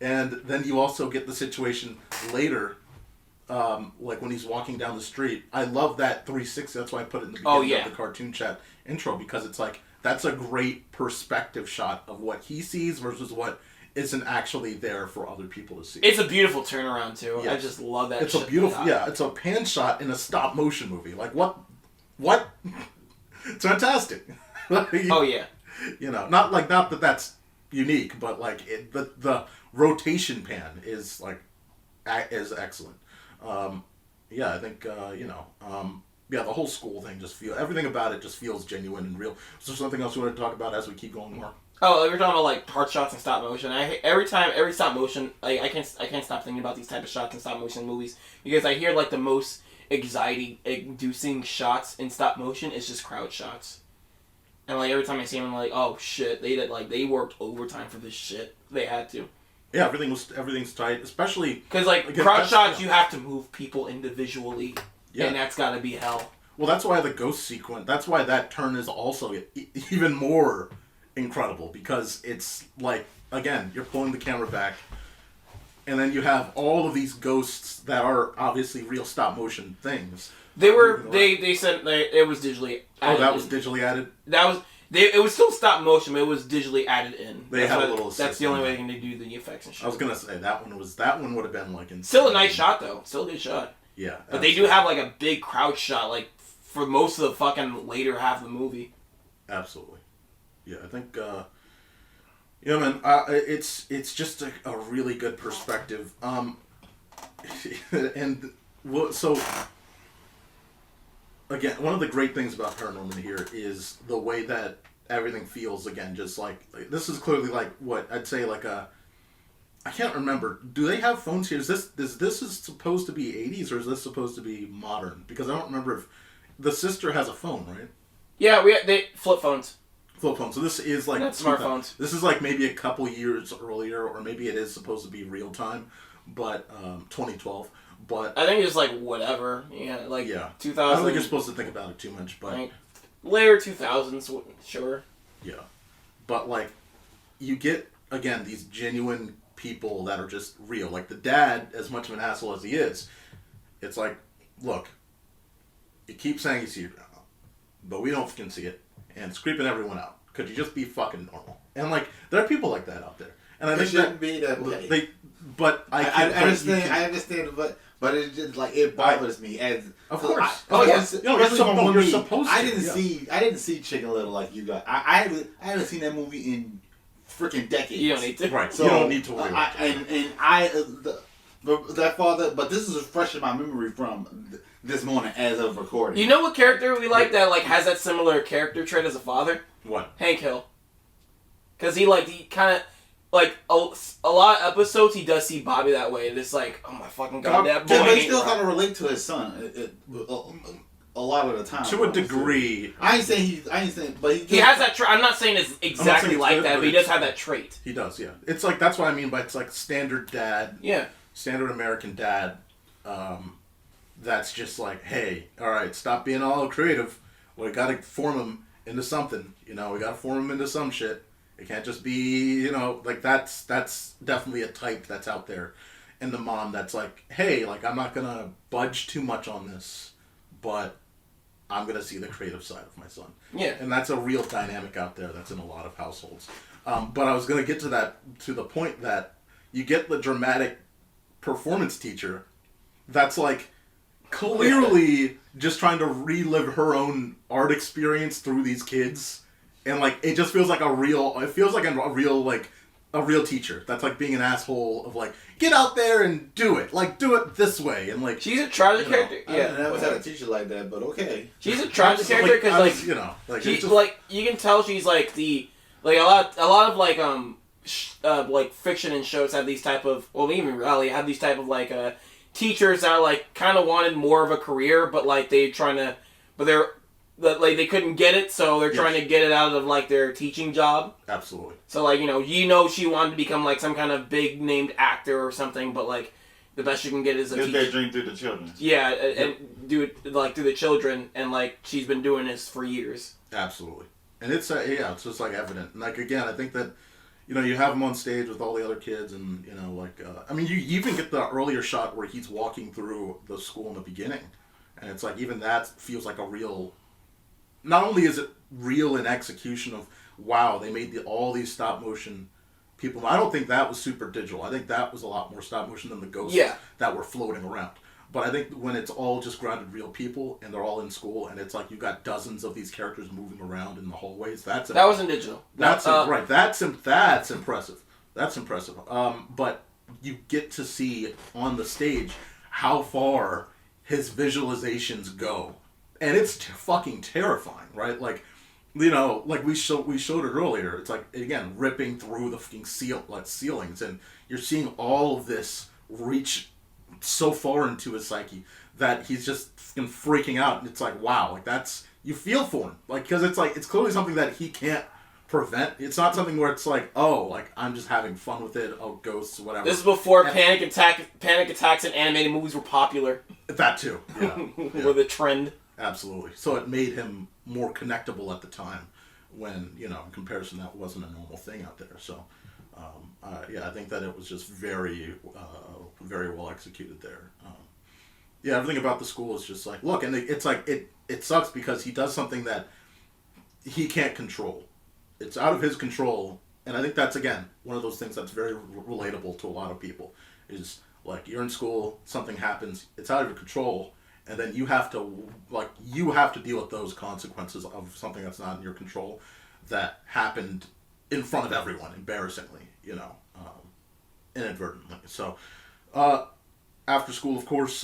And then you also get the situation later, when he's walking down the street. I love that 360. That's why I put it in the beginning of the Cartoon Chat intro, because it's that's a great perspective shot of what he sees versus what isn't actually there for other people to see. It's a beautiful turnaround too. Yes. I just love that. It's a beautiful, it's a pan shot in a stop motion movie. What? It's fantastic. Oh yeah. Not that that's unique, but the rotation pan is is excellent. I think the whole school thing everything about it just feels genuine and real. Is there something else you want to talk about as we keep going more? Oh, we're talking about heart shots and stop motion. Every stop motion, I can't stop thinking about these type of shots in stop motion movies because I hear the most anxiety-inducing shots in stop motion is just crowd shots, and every time I see them, I'm oh shit, they worked overtime for this shit. They had to. Yeah, everything's tight, especially because crowd shots, you have to move people individually, and that's got to be hell. Well, that's why the ghost sequence. That's why that turn is also even more incredible, because it's again, you're pulling the camera back, and then you have all of these ghosts that are obviously real stop motion things. They said it was digitally added. Oh, that was digitally added? It was still stop motion, but it was digitally added in. They had a little assist. That's the only way they can do the effects and shit. I was gonna say that one would have been insane. Still a nice shot though. Still a good shot. Yeah. But they do have a big crowd shot for most of the fucking later half of the movie. Absolutely. Yeah, I think man, it's just a really good perspective. and so again, one of the great things about ParaNorman here is the way that everything feels. Again, just like this is clearly like what I'd say like a. I can't remember. Do they have phones here? Is this supposed to be 80s or is this supposed to be modern? Because I don't remember if the sister has a phone, right? Yeah, they flip phones. Flip phone. So this is like not smartphones. This is like maybe a couple years earlier, or maybe it is supposed to be real time, but 2012. But I think it's like whatever. Yeah, like 2000. I don't think you're supposed to think about it too much, but like, later 2000s, sure. Yeah, but like you get again these genuine people that are just real. Like the dad, as much of an asshole as he is, it's like, look, you keep saying you see it, but we don't fucking see it, and it's creeping everyone out. Could you just be fucking normal? And like, there are people like that out there, and I think shouldn't be that way. I understand, but it just like it bothers me as of course. You're supposed to. I didn't see Chicken Little like you guys. I haven't seen that movie in freaking decades. You don't need to. Right. So, you don't need to worry. That father, but this is fresh in my memory from this morning as of recording. You know what character we like that like has that similar character trait as a father? What? Hank Hill. Because he kind of like a lot of episodes he does see Bobby that way. And it's like, oh my fucking god, that boy. But he still kind of relate to his son a lot of the time. To a degree. I ain't saying, but he has that trait. I'm not saying it's exactly like that, but he does have that trait. He does, yeah. It's like, that's what I mean by it's like standard dad. Yeah. Standard American dad. That's just like, hey, all right, stop being all creative. We got to form him into something. You know, we got to form him into some shit. It can't just be, you know, like that's definitely a type that's out there. And the mom that's like, hey, like I'm not going to budge too much on this, but I'm going to see the creative side of my son. Yeah. And that's a real dynamic out there that's in a lot of households. But I was going to get to the point that you get the dramatic performance teacher that's like clearly just trying to relive her own art experience through these kids. And like it just feels like a real teacher that's like being an asshole of like, get out there and do it, like do it this way, and like she's a tragic character. I never had a teacher like that, but okay. She's a tragic character because like you know, like she's just, like you can tell she's like the like a lot of like like fiction and shows have these type of even reality have these type of like teachers that are like kind of wanted more of a career, but like they they couldn't get it, so they're trying to get it out of like their teaching job. Absolutely. So like she wanted to become like some kind of big named actor or something, but like the best you can get is a teacher. Their dream through the children. Yeah, and do it like through the children, and like she's been doing this for years. Absolutely, and it's it's just like evident. And like again, I think that you have him on stage with all the other kids, and you even get the earlier shot where he's walking through the school in the beginning, and it's like even that feels like a real. Not only is it real in execution of, wow, they made all these stop motion people. I don't think that was super digital. I think that was a lot more stop motion than the ghosts that were floating around. But I think when it's all just grounded real people and they're all in school and it's like you got dozens of these characters moving around in the hallways, that wasn't digital. That's right. That's impressive. That's impressive. But you get to see on the stage how far his visualizations go. And it's fucking terrifying, right? Like, like we showed it earlier. It's like, again, ripping through the fucking ceilings, and you're seeing all of this reach so far into his psyche that he's just fucking freaking out. And it's like, wow, like you feel for him, like because it's clearly something that he can't prevent. It's not something where it's like, oh, like I'm just having fun with it. Oh, ghosts, whatever. This is before panic attacks in animated movies were popular. That too, yeah. Were the trend. Absolutely. So it made him more connectable at the time when, in comparison, that wasn't a normal thing out there. So, I think that it was just very, very well executed there. Everything about the school is just like, look, and it's like, it sucks because he does something that he can't control. It's out of his control. And I think that's, again, one of those things that's very relatable to a lot of people is like, you're in school, something happens, it's out of your control. And then you have to deal with those consequences of something that's not in your control that happened in front of everyone, embarrassingly, inadvertently. So, after school, of course,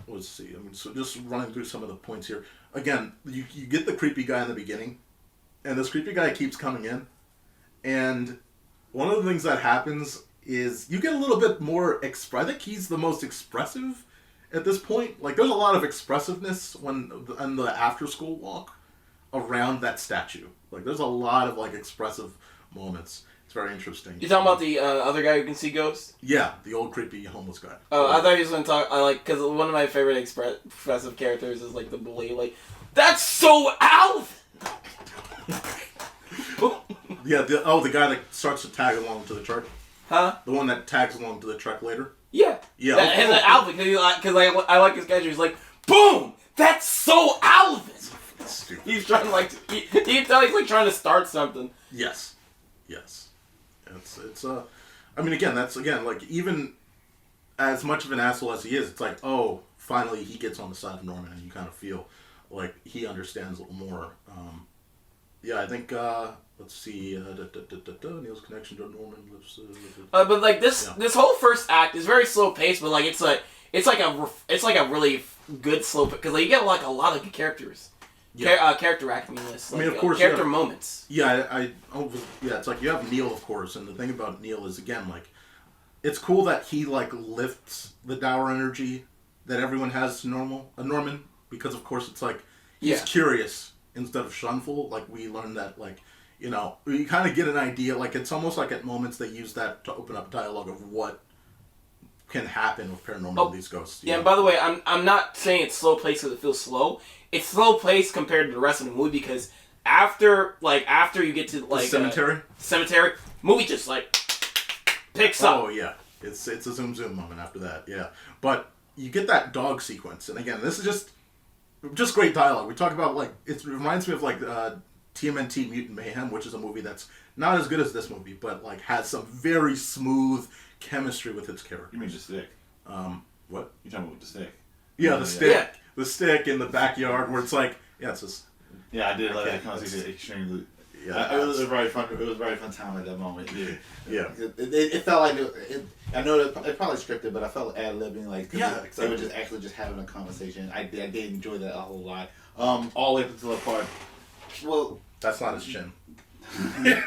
let's see. I mean, so just running through some of the points here. Again, you get the creepy guy in the beginning, and this creepy guy keeps coming in. And one of the things that happens is you get a little bit more I think he's the most expressive at this point. Like, there's a lot of expressiveness on the after-school walk around that statue. Like, there's a lot of, like, expressive moments. It's very interesting. You talking about the other guy who can see ghosts? Yeah, the old creepy homeless guy. Oh, I thought he was going to talk... because one of my favorite expressive characters is, like, the bully. Like, that's so Alvin! Yeah, the guy that starts to tag along to the truck. Huh? The one that tags along to the truck later. Yeah. Yeah. And Alvin, because I like his character. He's like, boom! That's so Alvin! Stupid. He's trying to, like... You can tell he's, like, trying to start something. Yes. It's I mean, again, that's, again, like, even as much of an asshole as he is, it's like, oh, finally he gets on the side of Norman, and you kind of feel like he understands a little more. Yeah, I think, let's see, Neil's connection to Norman lives... But, like, this whole first act is very slow paced, but, like, it's like a really good slow... Because, like, you get, like, a lot of good characters. Yeah. Character acting in this. Like, I mean, of course, character moments. Yeah, it's like you have Neil, of course, and the thing about Neil is, again, like, it's cool that he, like, lifts the dour energy that everyone has to Norman, because, of course, it's like, he's curious instead of shunful. Like, we learned that, like, you know, you kind of get an idea, like, it's almost like at moments they use that to open up dialogue of what can happen with paranormal these ghosts. Yeah, and by the way, I'm not saying it's slow paced because it feels slow. It's slow paced compared to the rest of the movie because after you get to like cemetery, movie just like picks up. Oh yeah, it's a zoom moment after that. Yeah, but you get that dog sequence, and again, this is just great dialogue. We talk about, like, it reminds me of like TMNT Mutant Mayhem, which is a movie that's not as good as this movie, but like has some very smooth chemistry with its characters. You mean the stick? What? You talking about the stick? Yeah, the stick. Yeah. The stick in the backyard where it's like, it's just... Yeah, I did like that conversation extremely... Yeah, it was a very fun. It was a very fun time at that moment. Yeah. It felt like I know that it probably scripted, but I felt ad-libbing, like, exactly. They were just having a conversation. I did enjoy that a whole lot. All the way up until the part. Well, that's not his chin. Yeah.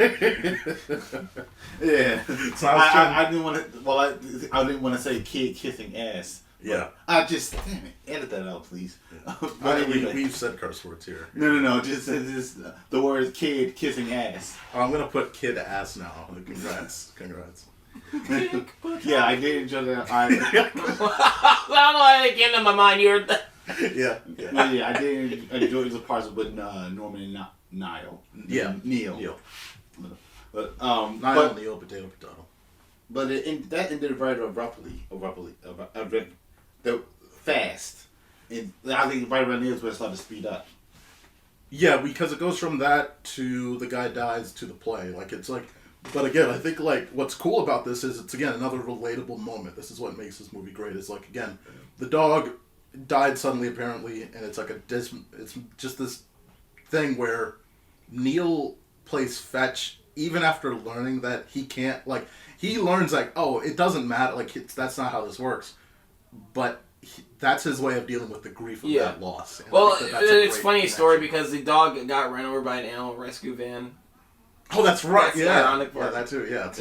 It's not his chin. I didn't want to. Well, I didn't want to say kid kissing ass. Yeah. I just, damn it, edit that out, please. Yeah. We've said curse words here. No. Just the word kid kissing ass. I'm going to put kid ass now. Congrats. Yeah, I did enjoy that. I don't know why it came to my mind. You heard that. Yeah. I did enjoy the parts with Norman and Niall. Yeah. Neil. But, Niall, Neil, potato. But that ended very abruptly, fast. And I think right around here is where it started to speed up. Yeah, because it goes from that to the guy dies to the play. Like, it's like, but again, I think, like, what's cool about this is it's, again, another relatable moment. This is what makes this movie great. It's like, again, the dog died suddenly, apparently, and it's like it's just this thing where Neil plays fetch even after learning that he can't, like, he learns, like, oh, it doesn't matter, like, that's not how this works. But that's his way of dealing with the grief of that loss. And well, it's a funny story because the dog got ran over by an animal rescue van. Oh, that's right. That's ironic part. Yeah, that too. Yeah, it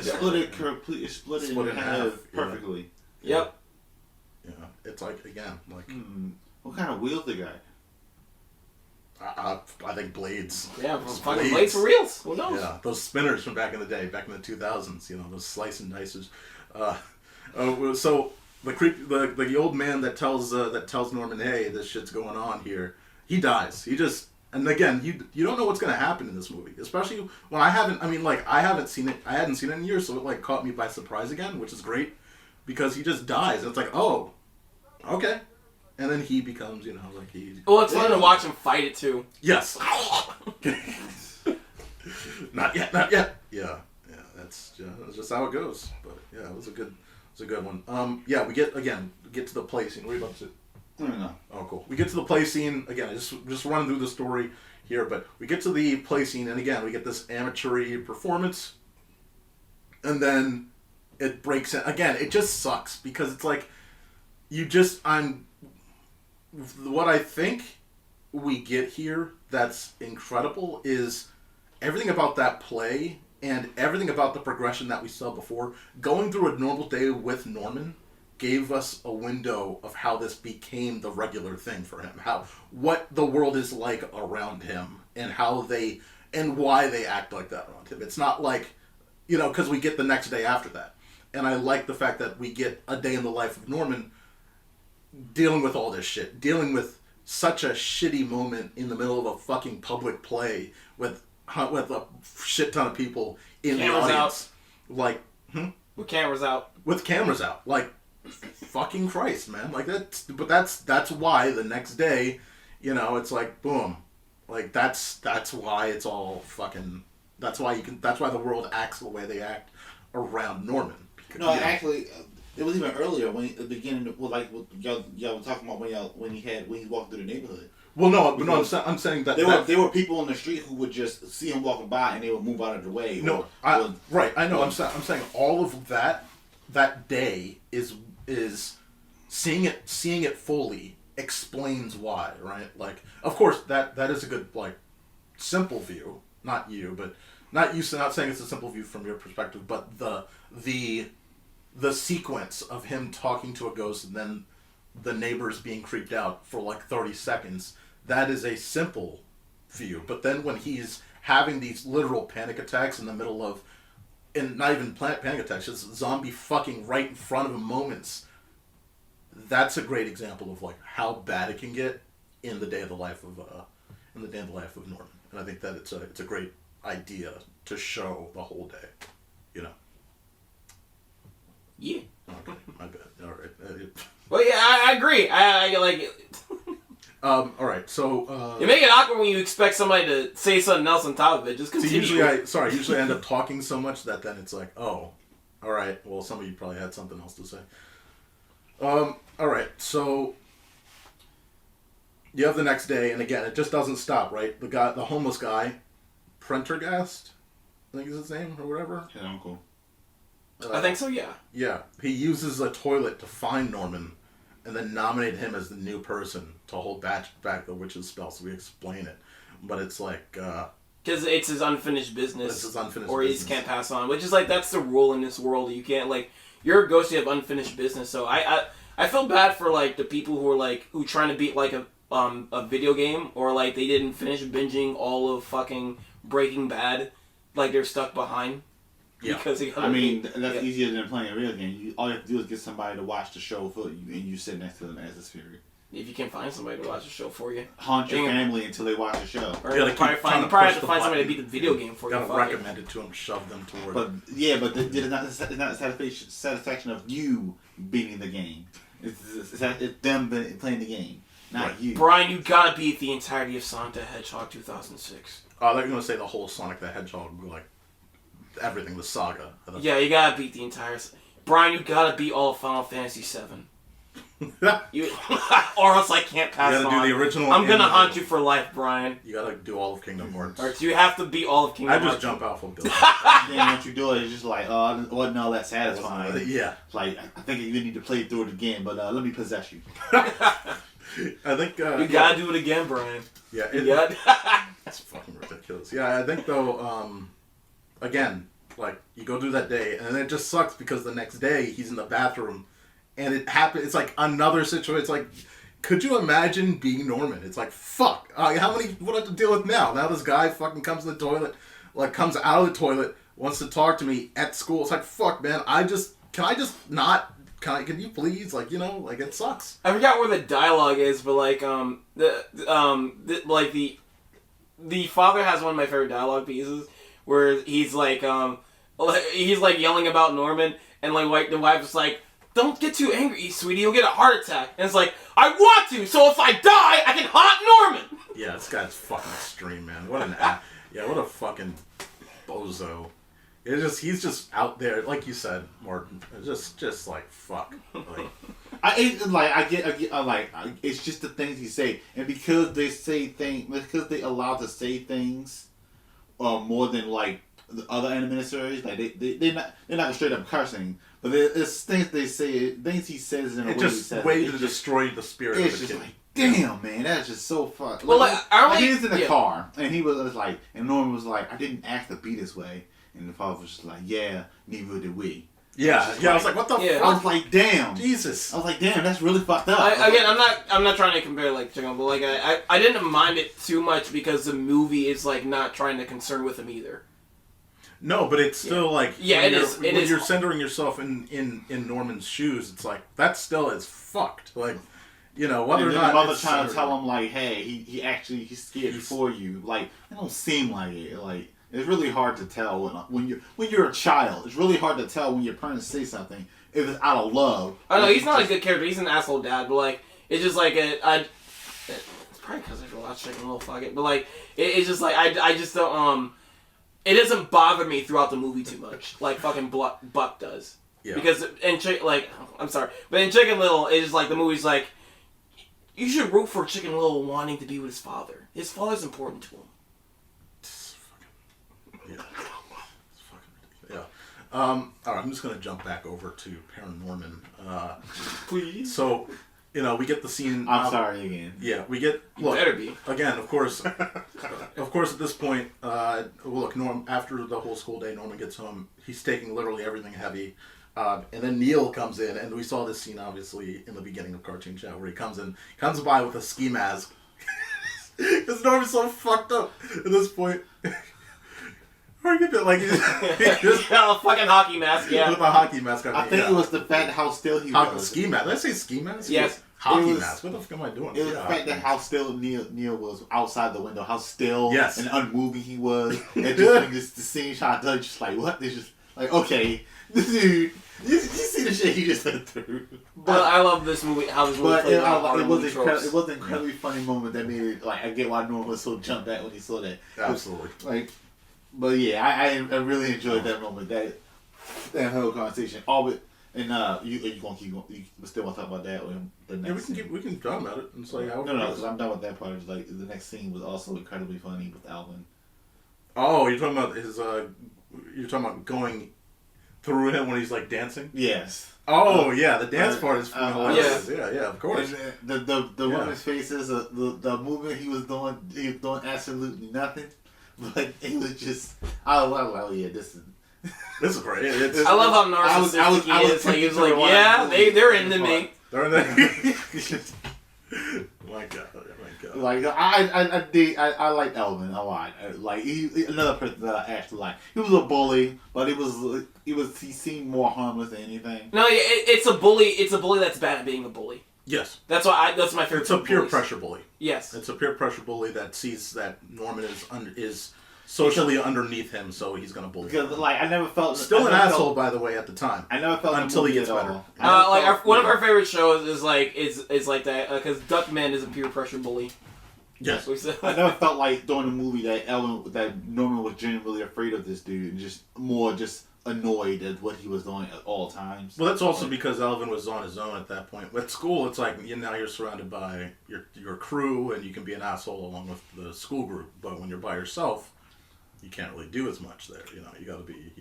split it in half perfectly. Yeah. Yep. Yeah, it's like, again, like. What kind of wheels they got? I think blades. Yeah, fucking blades for reals. Who knows? Yeah, those spinners from back in the day, back in the 2000s. You know, those slice and dices. So the old man that tells Norman, hey, this shit's going on here. He dies. And again, you don't know what's gonna happen in this movie, especially when I haven't seen it. I hadn't seen it in years, so it like caught me by surprise again, which is great because he just dies. And it's like, oh, okay. And then he becomes, like he... Well, it's fun to watch him fight it, too. Yes. Not yet. Yeah, that's just how it goes. But, yeah, it was a good one. We get to the play scene. What are you about to... No. Oh, cool. We get to the play scene. Again, just running through the story here, but we get to the play scene, and again, we get this amateur performance, and then it breaks in. Again, it just sucks, because it's like... what I think we get here that's incredible is everything about that play and everything about the progression that we saw before. Going through a normal day with Norman gave us a window of how this became the regular thing for him. What the world is like around him and why they act like that around him. It's not like, because we get the next day after that. And I like the fact that we get a day in the life of Norman dealing with all this shit, dealing with such a shitty moment in the middle of a fucking public play with a shit ton of people in the audience. Like, with cameras out. With cameras out. Like, fucking Christ, man. Like, that's why the next day, it's like, boom. Like, that's why it's all fucking, that's why the world acts the way they act around Norman. No, actually, it was even earlier when at the beginning, y'all were talking about when he walked through the neighborhood. Well, no, I'm saying that there were people on the street who would just see him walking by and they would move out of the way. Right. I know. I'm saying all of that day is seeing it fully explains why, right? Like, of course that is a good, like, simple view. Not you, but not saying it's a simple view from your perspective, but the sequence of him talking to a ghost and then the neighbors being creeped out for like 30 seconds, that is a simple view. But then when he's having these literal panic attacks in the middle of, and not even panic attacks, just zombie fucking right in front of him moments, that's a great example of like how bad it can get in the day of the life of Norman. And I think that it's a great idea to show the whole day, Yeah. Okay, my bad. All right. Well, yeah, I agree. I like it. All right. So you make it awkward when you expect somebody to say something else on top of it. Just continue. So usually I end up talking so much that then it's like, oh, all right. Well, some of you probably had something else to say. All right. So you have the next day, and again, it just doesn't stop, right? The homeless guy, Prendergast, I think is his name or whatever. His uncle. I think so, yeah. Yeah. He uses a toilet to find Norman and then nominate him as the new person to hold back the witch's spell, so we explain it. But it's like... because it's his unfinished business. It's his unfinished or business. he can't pass on, which is like, that's the rule in this world. You can't, like, you're a ghost, you have unfinished business. So I feel bad for, like, the people who are, like, who trying to beat, like, a video game, or, like, they didn't finish binging all of fucking Breaking Bad. Like, they're stuck behind. Yeah. Because that's easier than playing a real game. All you have to do is get somebody to watch the show for you, and you sit next to them as a spirit. If you can find somebody to watch the show for you, haunt your family until they watch the show. Or you probably have to find somebody to beat the video game for you. Gotta recommend it to them, shove them toward. But yeah, but it's not the satisfaction of you beating the game. It's them playing the game, not you. Bryan, you gotta beat the entirety of Sonic the Hedgehog 2006. Oh, they're gonna say the whole Sonic the Hedgehog, like everything, the saga. Yeah, you gotta beat the entire. Bryan, you gotta beat all of Final Fantasy VII. Or else I can't pass on. You gotta do the original. I'm gonna haunt you for life, Bryan. You gotta do all of Kingdom Hearts. Or do you have to beat all of Kingdom Hearts? I just jump out from building. Then once you do it, it's just like, oh, it wasn't all that satisfying. Yeah. Like, I think you need to play through it again, but let me possess you. I think you gotta do it again, Bryan. Yeah, it's fucking ridiculous. Yeah, I think though, again, like you go through that day, and then it just sucks because the next day he's in the bathroom, and it happens. It's like another situation. It's like, could you imagine being Norman? It's like, fuck. What do I have to deal with now? Now this guy fucking comes to the toilet, like comes out of the toilet, wants to talk to me at school. It's like, fuck, man. Can you please, like, like it sucks. I forgot where the dialogue is, but like the father has one of my favorite dialogue pieces where he's like yelling about Norman, and like the wife is like, "Don't get too angry, sweetie. You'll get a heart attack." And it's like, "I want to, so if I die, I can haunt Norman." Yeah, this guy's fucking extreme, man. What a fucking bozo. He's just out there, like you said, Martin. Just like fuck. Like, it's just the things he say, and because they allowed to say things, more than like the other animated series. Like they're not straight up cursing, but it's things they say, things he says in a way he says. It's way to destroy the spirit it's of the just kid. like, damn, man, that's just so fun. Well, he was in the car, and he was like, and Norman was like, I didn't ask to be this way, and the father was just like, yeah, neither did we. Yeah, I was like, what the fuck? I was like, damn, Jesus. I was like, damn, that's really fucked up. I'm not trying to compare like Chicken, but like I didn't mind it too much because the movie is like not trying to concern with him either. No, but it's still like when you're centering yourself in Norman's shoes, it's like that still is fucked. Like, you know, whether or not the mother trying to tell him like, hey, he's scared for you. Like, it don't seem like it. Like, it's really hard to tell when you're a child. It's really hard to tell when your parents say something if it's out of love. I know he's not a good character. He's an asshole dad, but like it's just like it's probably because I watched Chicken Little, fuck it. But like it's just like I just don't it doesn't bother me throughout the movie too much like fucking Buck does. Yeah. Because I'm sorry, but in Chicken Little it's just like the movie's like you should root for Chicken Little wanting to be with his father. His father's important to him. Yeah. All right, I'm just going to jump back over to ParaNorman. Please. So, you know, we get the scene. I'm sorry again. Yeah, we get. Look, better be. Again, of course. Of course, at this point, look, after the whole school day, Norman gets home. He's taking literally everything heavy. And then Neil comes in, and we saw this scene, obviously, in the beginning of Cartoon Chat, where he comes by with a ski mask. Because Norman's so fucked up at this point. Like just a fucking hockey mask, yeah. With a hockey mask on. I think it was the fact how still he was. Ski mask. Did I say ski mask? Yes. Hockey mask. What the fuck am I doing? It was the fact that how still Neil was outside the window, how still and unmoving he was. And just the scene shot done, just like, what? It's just like, okay, this dude, you see the shit he just went through. But I love this movie, how this movie played out. It was an incredibly funny moment that made it, like, I get why Norman was so jumped back when he saw that. Absolutely. Like, but yeah, I really enjoyed that moment, that whole conversation. All but and you gonna keep going? You still want to talk about that or the next? Yeah, we can talk about it and say how. No, because I'm done with that part. It's like the next scene was also incredibly funny with Alvin. Oh, you're talking about his you're talking about going through him when he's like dancing. Yes. Oh yeah, the dance part is hilarious. Yeah, of course. And the woman's faces, the movement he was doing absolutely nothing. But it was just, I was like, oh yeah, this is great. I love how narcissistic he is. Like, he was like, yeah, they're into me. They're into My God. Like I like Elvin a lot. Like he another person that I actually like. He was a bully, but he seemed more harmless than anything. No, it's a bully. It's a bully that's bad at being a bully. Yes. That's my favorite. It's a peer pressure bully. Yes. It's a peer pressure bully that sees that Norman is socially underneath him, so he's gonna bully him. Because like I never felt still an asshole, by the way, at the time. I never felt until he gets better. One of our favorite shows is like that because Duckman is a peer pressure bully. Yes. I never felt like during the movie that Norman was genuinely afraid of this dude and just annoyed at what he was doing at all times. Well, that's also because Alvin was on his own at that point. At school, it's like now you're surrounded by your crew, and you can be an asshole along with the school group. But when you're by yourself, you can't really do as much there. You know, you got to be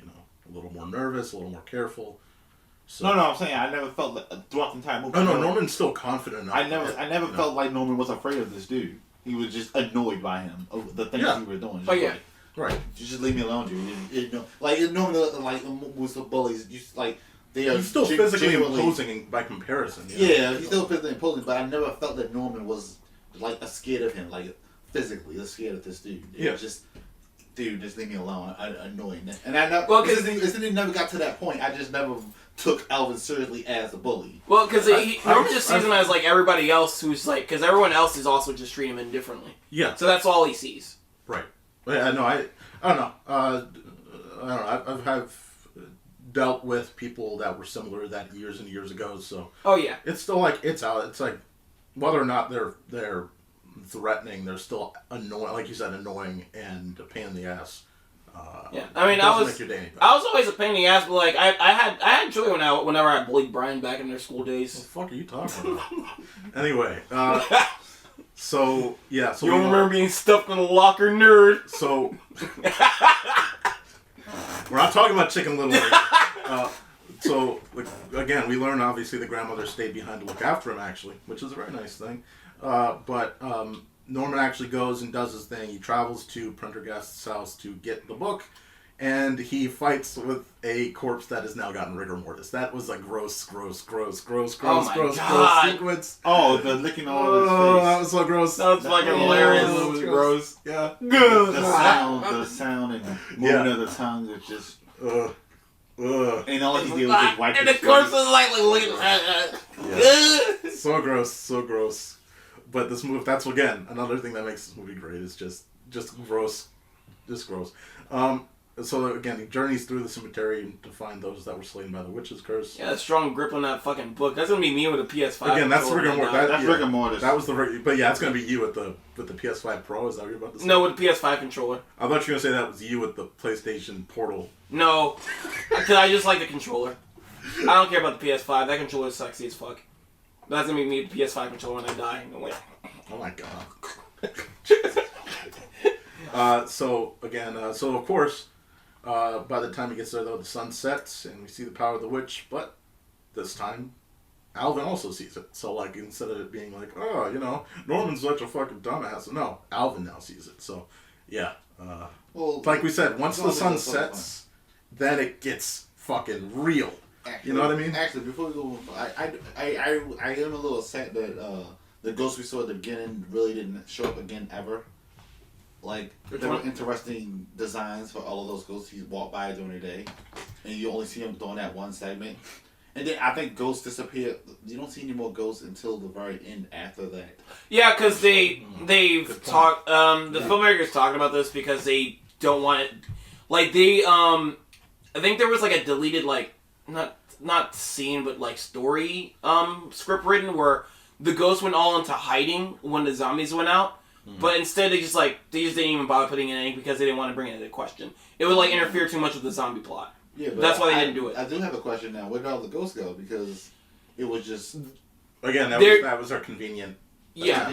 a little more nervous, a little more careful. So, no, I'm saying I never felt that throughout the entire movie. Oh no, Norman's still confident enough. I never felt like Norman was afraid of this dude. He was just annoyed by him of the things he was doing. Oh yeah. Right. You just leave me alone, dude. Like Norman, like with the bullies, they are. He's still physically imposing by comparison. Yeah, he's still physically imposing, but I never felt that Norman was like scared of him, like physically scared of this dude. It was just, dude, just leave me alone. Annoying. And I know because it never got to that point. I just never took Alvin seriously as a bully. Well, because Norman just sees him as like everybody else who's like, because everyone else is also just treating him indifferently. Yeah. So that's all he sees. Right. Yeah, no, I don't know. I don't know. I've dealt with people that were similar to that years and years ago. So. Oh yeah. It's still like it's out. It's like whether or not they're threatening, they're still annoying. Like you said, annoying and a pain in the ass. Yeah, I mean, I was always a pain in the ass, but like I had joy whenever I bullied Bryan back in their school days. What the fuck are you talking about? Anyway, so yeah, so you don't remember being stuffed in a locker, nerd. So talking about Chicken Little. So, like, again, we learn, obviously, the grandmother stayed behind to look after him, actually, which is a very nice thing. But Norman actually goes and does his thing. He travels to Prendergast's house to get the book, and he fights with a corpse that has now gotten rigor mortis. That was a gross sequence. Oh, the licking all of his face. That was so gross. That was fucking hilarious. It was gross. Yeah. The sound and movement of the tongue was just... And all he did was just wipe and his the corpse face. was like looking. So gross. But this movie, that's again another thing that makes this movie great. Is just gross, So again, he journeys through the cemetery to find those that were slain by the witch's curse. Yeah, strong grip on that fucking book. That's gonna be me with a PS5. Again, that's rigor mortis. That's rigor mortis. That was but yeah, it's gonna be you with the PS5 Pro. Is that what you're about to say? No, with the PS5 controller. I thought you were gonna say that was you with the PlayStation Portal. No, because I just like the controller. I don't care about the PS5. That controller is sexy as fuck. That's gonna be me with the PS5 controller when I die. No way. Oh my god. So of course, by the time he gets there, though, the sun sets and we see the power of the witch. But this time, Alvin also sees it. So like, instead of it being like, oh, Norman's such a fucking dumbass. No, Alvin now sees it. So yeah. Well, like we said, once the sun sets, then it gets fucking real. Actually, you know what I mean? Actually, before we go, I am a little sad that the ghost we saw at the beginning really didn't show up again ever. Like, there were interesting designs for all of those ghosts he walked by during the day, and you only see him during that one segment. And then I think ghosts disappear. You don't see any more ghosts until the very end after that. Yeah, because they've talked. The filmmakers talked about this because they don't want it. Like I think there was like a deleted not scene but like story script written where the ghosts went all into hiding when the zombies went out. But instead they just didn't even bother putting in anything because they didn't want to bring it into question. It would interfere too much with the zombie plot. Yeah, but that's why they didn't do it. I do have a question now. Where did all the ghosts go? Because it was just again that was our convenient. Yeah.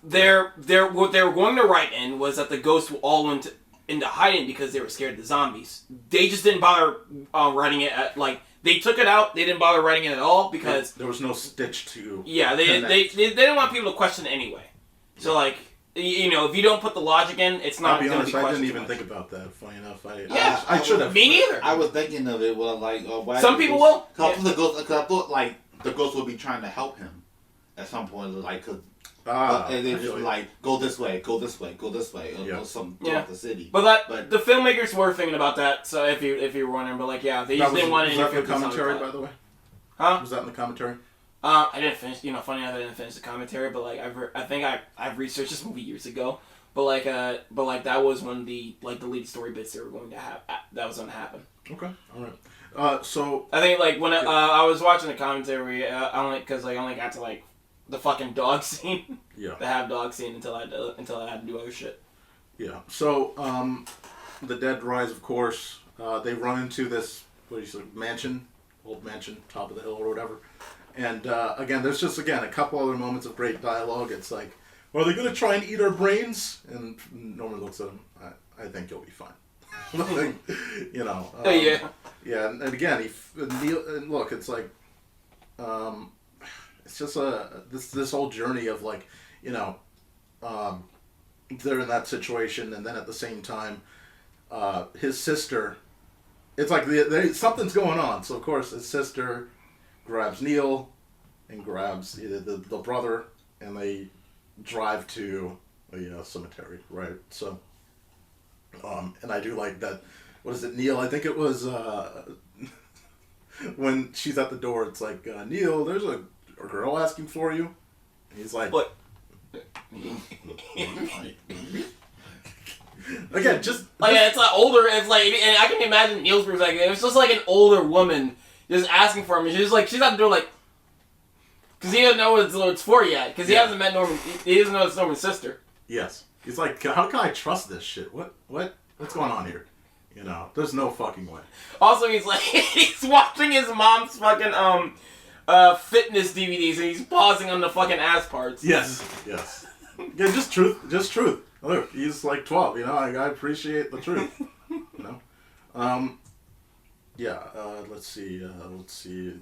They're what they were going to write in was that the ghosts all went into hiding because they were scared of the zombies. They just didn't bother writing it they took it out. They didn't bother writing it at all because there was no stitch to. Yeah, they didn't want people to question it anyway. So if you don't put the logic in, it's not going to be questioned. I didn't even think about that. Funny enough, I should have. Me neither. I was thinking of it. Well, why some people will. Cause I thought the ghost would be trying to help him at some point, and they just go this way, go this way, go this way, or throughout the city. But the filmmakers were thinking about that. So if you were wondering, but they just didn't want to interfere with the commentary, by the way. Huh? Was that in the commentary? I didn't finish. Funny enough, I didn't finish the commentary. But I think I've researched this movie years ago. But that was when the lead story bits they were going to have. That was going to happen. Okay, all right. So I think when I was watching the commentary, I only got to the fucking dog scene. Yeah. The have dog scene until I had to do other shit. Yeah. So the dead rise, of course. They run into this mansion, old mansion, top of the hill or whatever. And again, there's just a couple other moments of great dialogue. It's like, are they going to try and eat our brains? And Norman looks at him. I think you'll be fine. Yeah. Yeah, and again, look, it's like, it's just this whole journey of they're in that situation, and then at the same time, his sister, it's like something's going on. So of course, his sister grabs Neil and grabs the brother, and they drive to a cemetery, right? So, and I do like that. What is it, Neil? I think it was when she's at the door. It's like, Neil, there's a girl asking for you. And he's like, what? Again, just it's older. It's and I can imagine Neil's perspective. It was just an older woman just asking for him. And she's at the door because he doesn't know what it's for yet. Because he hasn't met Norman. He doesn't know it's Norman's sister. Yes, he's like, how can I trust this shit? What's going on here? There's no fucking way. Also, he's he's watching his mom's fucking fitness DVDs and he's pausing on the fucking ass parts. Yes. Yeah, just truth. Look, he's 12. I appreciate the truth. Let's see.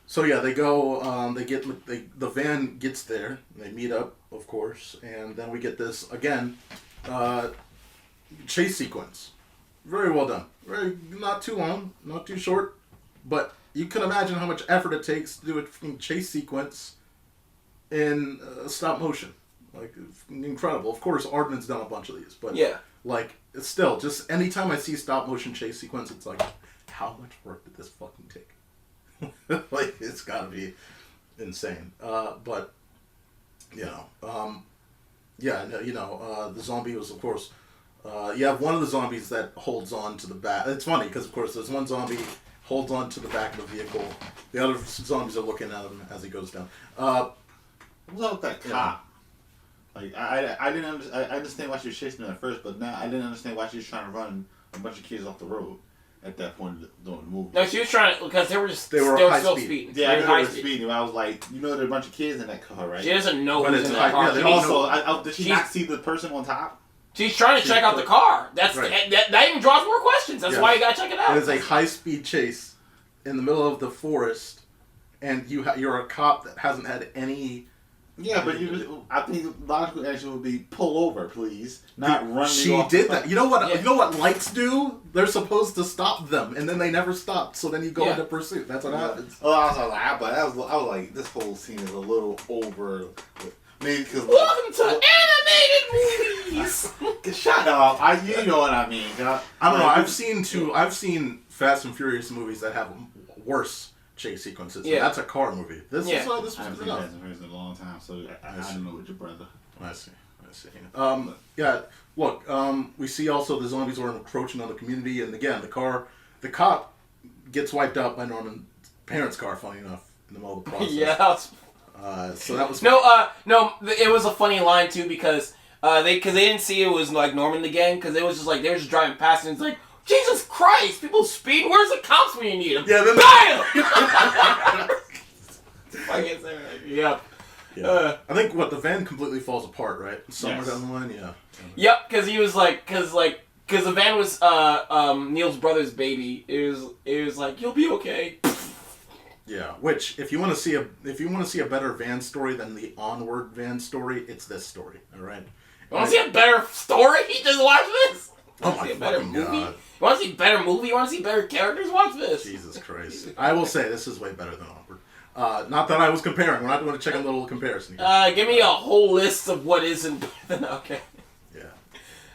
So yeah, they go. The van gets there. They meet up, of course, and then we get this again. Chase sequence. Very well done. Not too long, not too short, but you can imagine how much effort it takes to do a fucking chase sequence in stop motion. Like, incredible. Of course, Aardman's done a bunch of these, but like, it's still, just anytime I see stop motion chase sequence, it's like, how much work did this fucking take? Like, it's gotta be insane. But, the zombie was, of course, you have one of the zombies that holds on to the back. It's funny, because, of course, there's one zombie holds on to the back of the vehicle. The other zombies are looking at him as he goes down. What's up with that cop? Like, I didn't I understand why she was chasing him at first, but now I didn't understand why she was trying to run a bunch of kids off the road at that point during the movie. No, she was trying to, because they were high still speed. speeding. Yeah, I know they were speeding. I was like, there's a bunch of kids in that car, right? She doesn't know But who's it's in like, that car. yeah, Also, did she not see the person on top? She's trying to check out the car. That's right. that even draws more questions. That's why you gotta check it out. It is a high-speed chase in the middle of the forest, and you're a cop that hasn't had any... Yeah, but I think logical action would be pull over, please, not run. She did that. You know what? Yeah. You know what lights do? They're supposed to stop them, and then they never stopped. So then you go into pursuit. That's what happens. Oh, I was like, this whole scene is a little over. Maybe because welcome to animated movies. Shut up! You know what I mean. I don't know. I've seen Fast and Furious movies that have worse chase sequences. Yeah, that's a car movie. This was I've seen Fast and Furious in a long time, so I don't know with your brother. I see. Look, we see also the zombies are encroaching on the community, and again, the cop gets wiped out by Norman's parents' car. Funny enough, in the middle of the process. Yeah. So that was no. It was a funny line too because they didn't see it was like Norman the gang because it was just like they were just driving past and it's like. Jesus Christ! People speed. Where's the cops when you need them? Yeah, then BAM! Yep. Yeah. I think the van completely falls apart, right? Somewhere down the line, yeah. Yep, because he was like, because the van was Neil's brother's baby. It was like you'll be okay. Yeah. Which, if you want to see a better van story than the Onward van story, it's this story. All right. You want to see a better story? Just watch this. Oh my fucking God. You want to see a better movie? You want to see better characters? Watch this. Jesus Christ. I will say this is way better than Onward. Not that I was comparing. We're not going to check a little comparison here. Give me a whole list of what isn't better than okay. Yeah.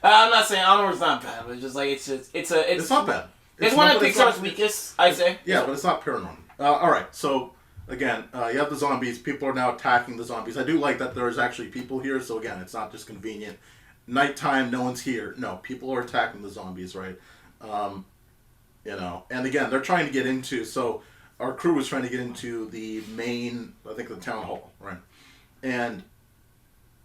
I'm not saying Onward's not bad, but it's just like it's not bad. It's one of Pixar's weakest, I'd say. Yeah, but it's not ParaNorman. All right, so again, you have the zombies. People are now attacking the zombies. I do like that there's actually people here. So again, it's not just convenient. Nighttime, no one's here. No, people are attacking the zombies, right? And again, they're trying to get into. So our crew was trying to get into the main, I think, the town hall, right? And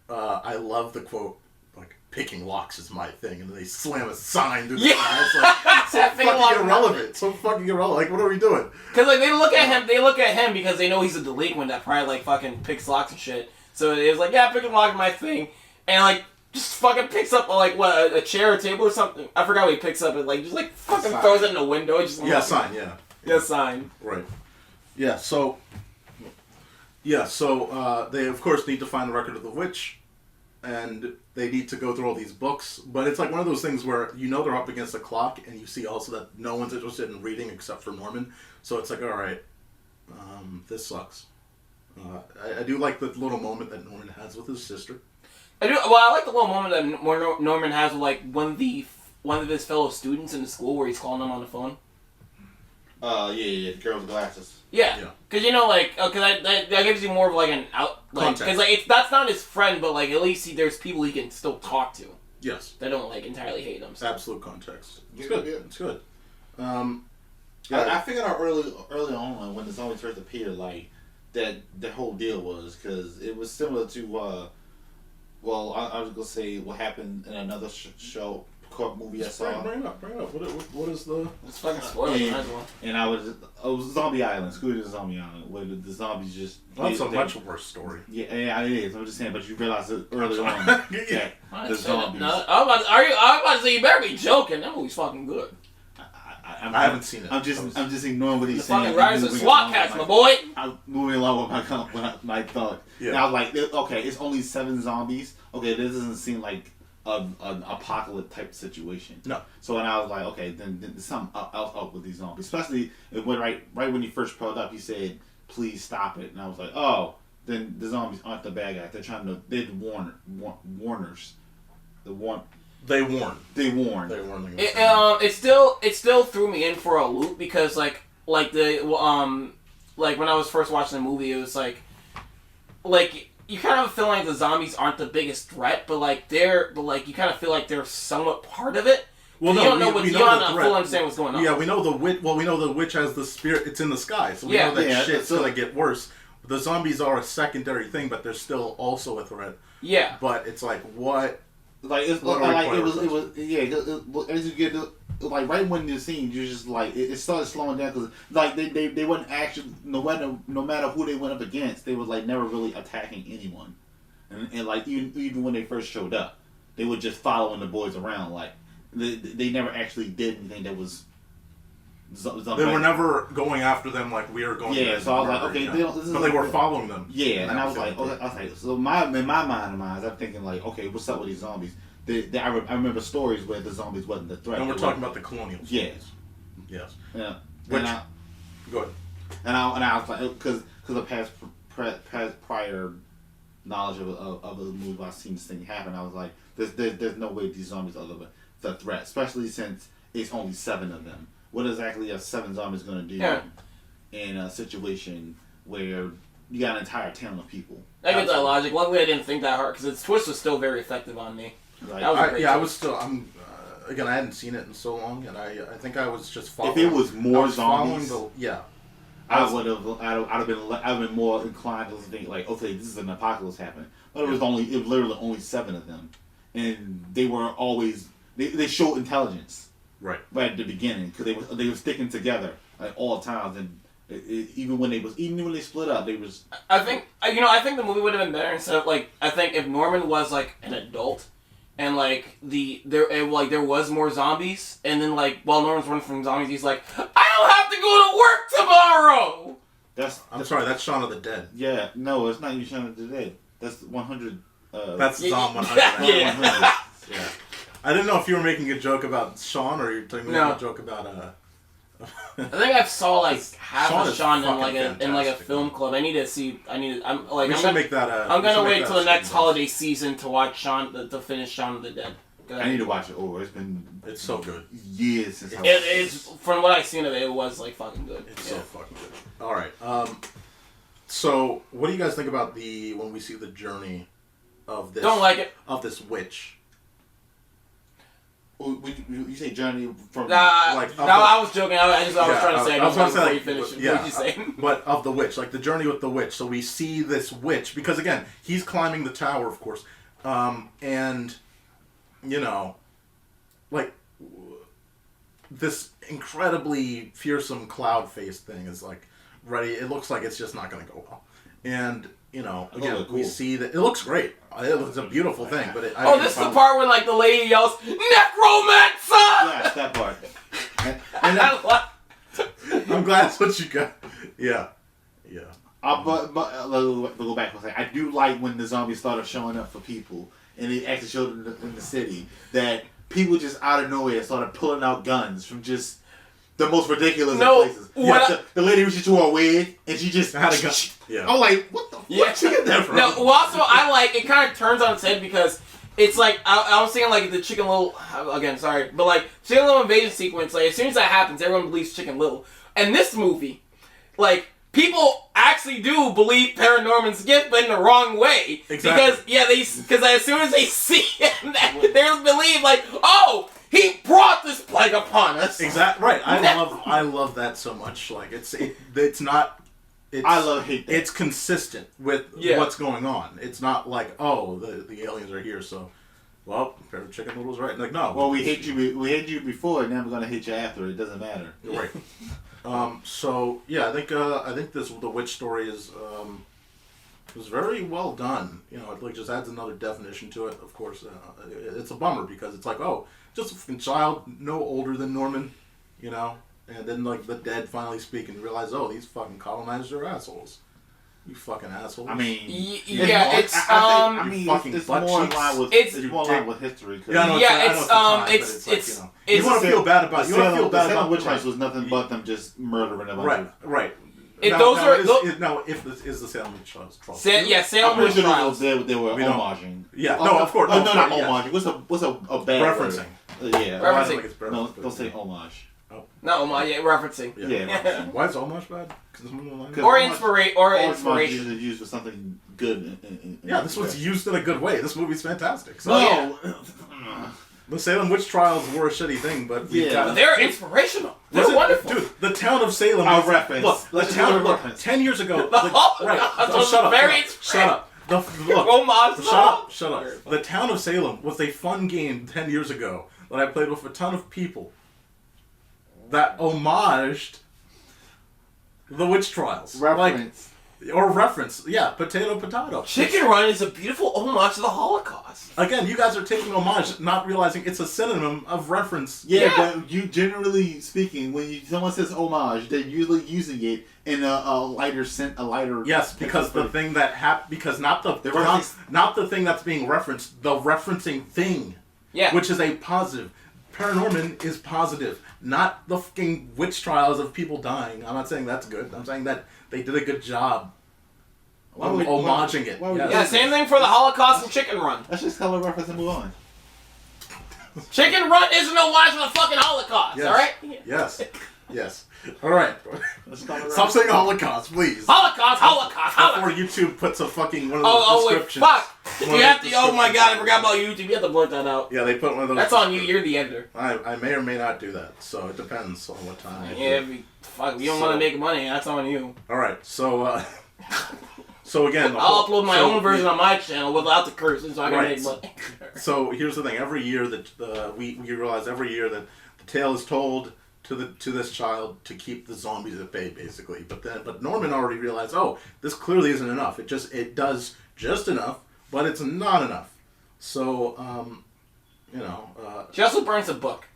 I love the quote, like, picking locks is my thing, and then they slam a sign through the sky. It's like, so fucking irrelevant. So fucking irrelevant. Like, what are we doing? Because like they look at him because they know he's a delinquent that probably like fucking picks locks and shit. So it was like, yeah, picking lock is my thing, and like. Just fucking picks up like what a chair or table or something. I forgot what he picks up. And like just like fucking throws it in the window. Just sign. Sign. Right. Yeah. So they of course need to find the record of the witch, and they need to go through all these books. But it's like one of those things where they're up against a clock, and you see also that no one's interested in reading except for Norman. So it's like, all right, this sucks. I do like the little moment that Norman has with his sister. I do. Well, I like the little moment that Norman has with like one of his fellow students in the school where he's calling them on the phone. The girl with glasses. Yeah, because because that gives you more of like an out, like because like that's not his friend, but like at least there's people he can still talk to. Yes, they don't like entirely hate him. So. Absolute context. It's good. Yeah. It's good. I figured out early on when the zombies first appeared, like that the whole deal was because it was similar to. Well, I was gonna say what happened in another show, movie I saw. Bring it up. What is the? It's fucking spoiler. And it was Zombie Island, Scooby Zombie Island, where the zombies just. That's a much worse story. Yeah, it is. I'm just saying, but you realize it early on. The zombies. I'm about to say you better be joking. That movie's fucking good. I haven't seen it. I'm just ignoring what he's The saying. fucking rise of SWAT cats, my boy. I'm moving along with my thought. Yeah. Now, like, okay, it's only 7 zombies. Okay, this doesn't seem like an apocalypse type situation. No. So when I was like, okay, then there's something else up with these zombies. Especially when right when you first pulled up, you said, "Please stop it," and I was like, oh, then the zombies aren't the bad guys. They're the warners. They warn. It still threw me in for a loop because like when I was first watching the movie, it was like you kind of feel like the zombies aren't the biggest threat, but you kind of feel like they're somewhat part of it. Well, no, you don't fully understand what's going on. Yeah, we know the witch. Well, we know the witch has the spirit. It's in the sky, so we know that shit's gonna get worse. The zombies are a secondary thing, but they're still also a threat. Yeah, but it's like what. Like it was as you get like right when the scene, you're just like it started slowing down because like they weren't actually no matter who they went up against, they was like never really attacking anyone, and like even when they first showed up, they were just following the boys around. Like they never actually did anything that was. They were never going after them like we are going. Yeah, so I was like, okay, but they were following them. Yeah, and I was like, so in my mind, I'm thinking like, okay, what's up with these zombies? I remember stories where the zombies wasn't the threat. And we're talking about the colonials. Yes. Yes. Yeah. Go ahead. And I was like, because of past prior knowledge of the movie, I've seen this thing happen. I was like, there's no way these zombies are the threat, especially since it's only 7 of them. What exactly are 7 zombies going to do in a situation where you got an entire town of people? I get that logic. Luckily, I didn't think that hard because its twist was still very effective on me. Like, I was still. Again, I hadn't seen it in so long, and I think I was just following. If it was more zombies, I would have been more inclined to think like, okay, this is an apocalypse happening. But it was literally only 7 of them, and they were always they showed intelligence. Right at the beginning, because they were sticking together at all times, and even when they split up, they was. I think the movie would have been better instead of I think if Norman was like an adult, and there was more zombies, and then while Norman's running from zombies, he's like, I don't have to go to work tomorrow. I'm sorry, that's Shaun of the Dead. Yeah, no, it's not even Shaun of the Dead. That's 100. That's Zom 100. Yeah. 100. Yeah. I didn't know if you were making a joke about Shaun or you're making a joke about I think I saw half of Shaun in a film club. We should make that. I'm gonna wait till the next holiday season to watch Shaun to finish Shaun of the Dead. I need to watch it over. It's so good. Years since it's from what I've seen of it. It was fucking good. It's so fucking good. All right. So what do you guys think about when we see the journey of this? Don't like it. Of this witch. You say journey from I was joking. I was trying to say. I was trying to say. You finish. Yeah, what did you say? But of the witch, the journey with the witch. So we see this witch because again, he's climbing the tower, of course, and this incredibly fearsome cloud face thing is ready. It looks like it's just not going to go well, and. Again, we see that it looks great. It's a beautiful thing, but this is the part when the lady yells, "Necromancer!" Yes, that part. I'm glad that's what you got. Yeah. But we'll go back for a second. I do like when the zombies started showing up for people, and they actually showed in the city that people just out of nowhere started pulling out guns from just the most ridiculous places. The lady who wore a wig and she just had a gun. Yeah. I'm like, what the fuck you get that from? No, also it kind of turns on its head because it's I was saying the Chicken Little again. Sorry, but Chicken Little invasion sequence. As soon as that happens, everyone believes Chicken Little. And this movie, people actually do believe ParaNorman's gift, but in the wrong way. Exactly. Because as soon as they see him, they believe oh. He brought this plague upon us. Exactly right. I love that so much. It's not. It's consistent with what's going on. It's not the aliens are here, so pair of Chicken Little's right. No. Well, we hate you before, and now we're gonna hate you after. It doesn't matter. Right. So yeah, I think the witch story is was very well done. It just adds another definition to it. Of course, it's a bummer because it's just a fucking child, no older than Norman, And then like the dead finally speak and realize, oh, these fucking colonizers are assholes. You fucking assholes. I mean, yeah, it's I mean, fucking it's butt more in cheeks. line with It's more in line with history. Yeah, I know it's you want to feel bad about you want to feel bad about witch trials was nothing but them just murdering a bunch of right. If now, those now are is, those, is, now if this is the Salem witch trials. Salem I'm witch pretty sure trials. they were We don't- homaging. Yeah, no, of course. No, not yeah. homaging. What's a bad Referencing. word? Yeah. Referencing. I think it's better. No, don't say homage. No, referencing. Yeah. Yeah. Why is homage bad? Or homage- inspiration. Homage is used for something good. Yeah, this was used in a good way. This movie's fantastic. So, No. the Salem witch trials were a shitty thing, but we Yeah. got But they're inspirational. They're Listen, wonderful. dude. The town of Salem. Our reference. Look, the Let's town. do a Look, reference. 10 years ago. Holocaust was Shut up. very Shut up. Look, Homage to the Shut up. The town of Salem was a fun game 10 years ago that I played with a ton of people that homaged the witch trials. Reference. Or reference. Yeah, potato. Chicken Run is a beautiful homage to the Holocaust. Again, you guys are taking homage, not realizing it's a synonym of reference. Yeah, but you generally speaking, when someone says homage, they're usually using it in a lighter scent, a lighter. Yes, because the thing that because not the thing that's being referenced, the referencing thing. Yeah. Which is a positive. ParaNorman is positive, not the fucking witch trials of people dying. I'm not saying that's good. I'm saying that they did a good job of homaging it. Yeah, same thing for the Holocaust and Chicken Run. Let's just color reference and move on. Chicken Run isn't no homage to the fucking Holocaust, Yes. alright? Yes. Alright. Let's color Stop reference. saying Holocaust, please. Holocaust! Before YouTube puts a fucking one of those Wait, descriptions. fuck! One You of have those to, oh my descriptions. god, I forgot about YouTube. You have to blurt that out. Yeah, they put one of those. That's on you, you're the editor. I may or may not do that, so it depends on what time. I do Yeah, it. fuck, you don't want to make money, that's on you. Alright, so, so again... I'll upload my own version on my channel without the cursing so I can Right. make money. So here's the thing: every year that we realize every year that the tale is told to this child to keep the zombies at bay, basically. But Norman already realized, oh, this clearly isn't enough. It does just enough, but it's not enough. So She also burns a book.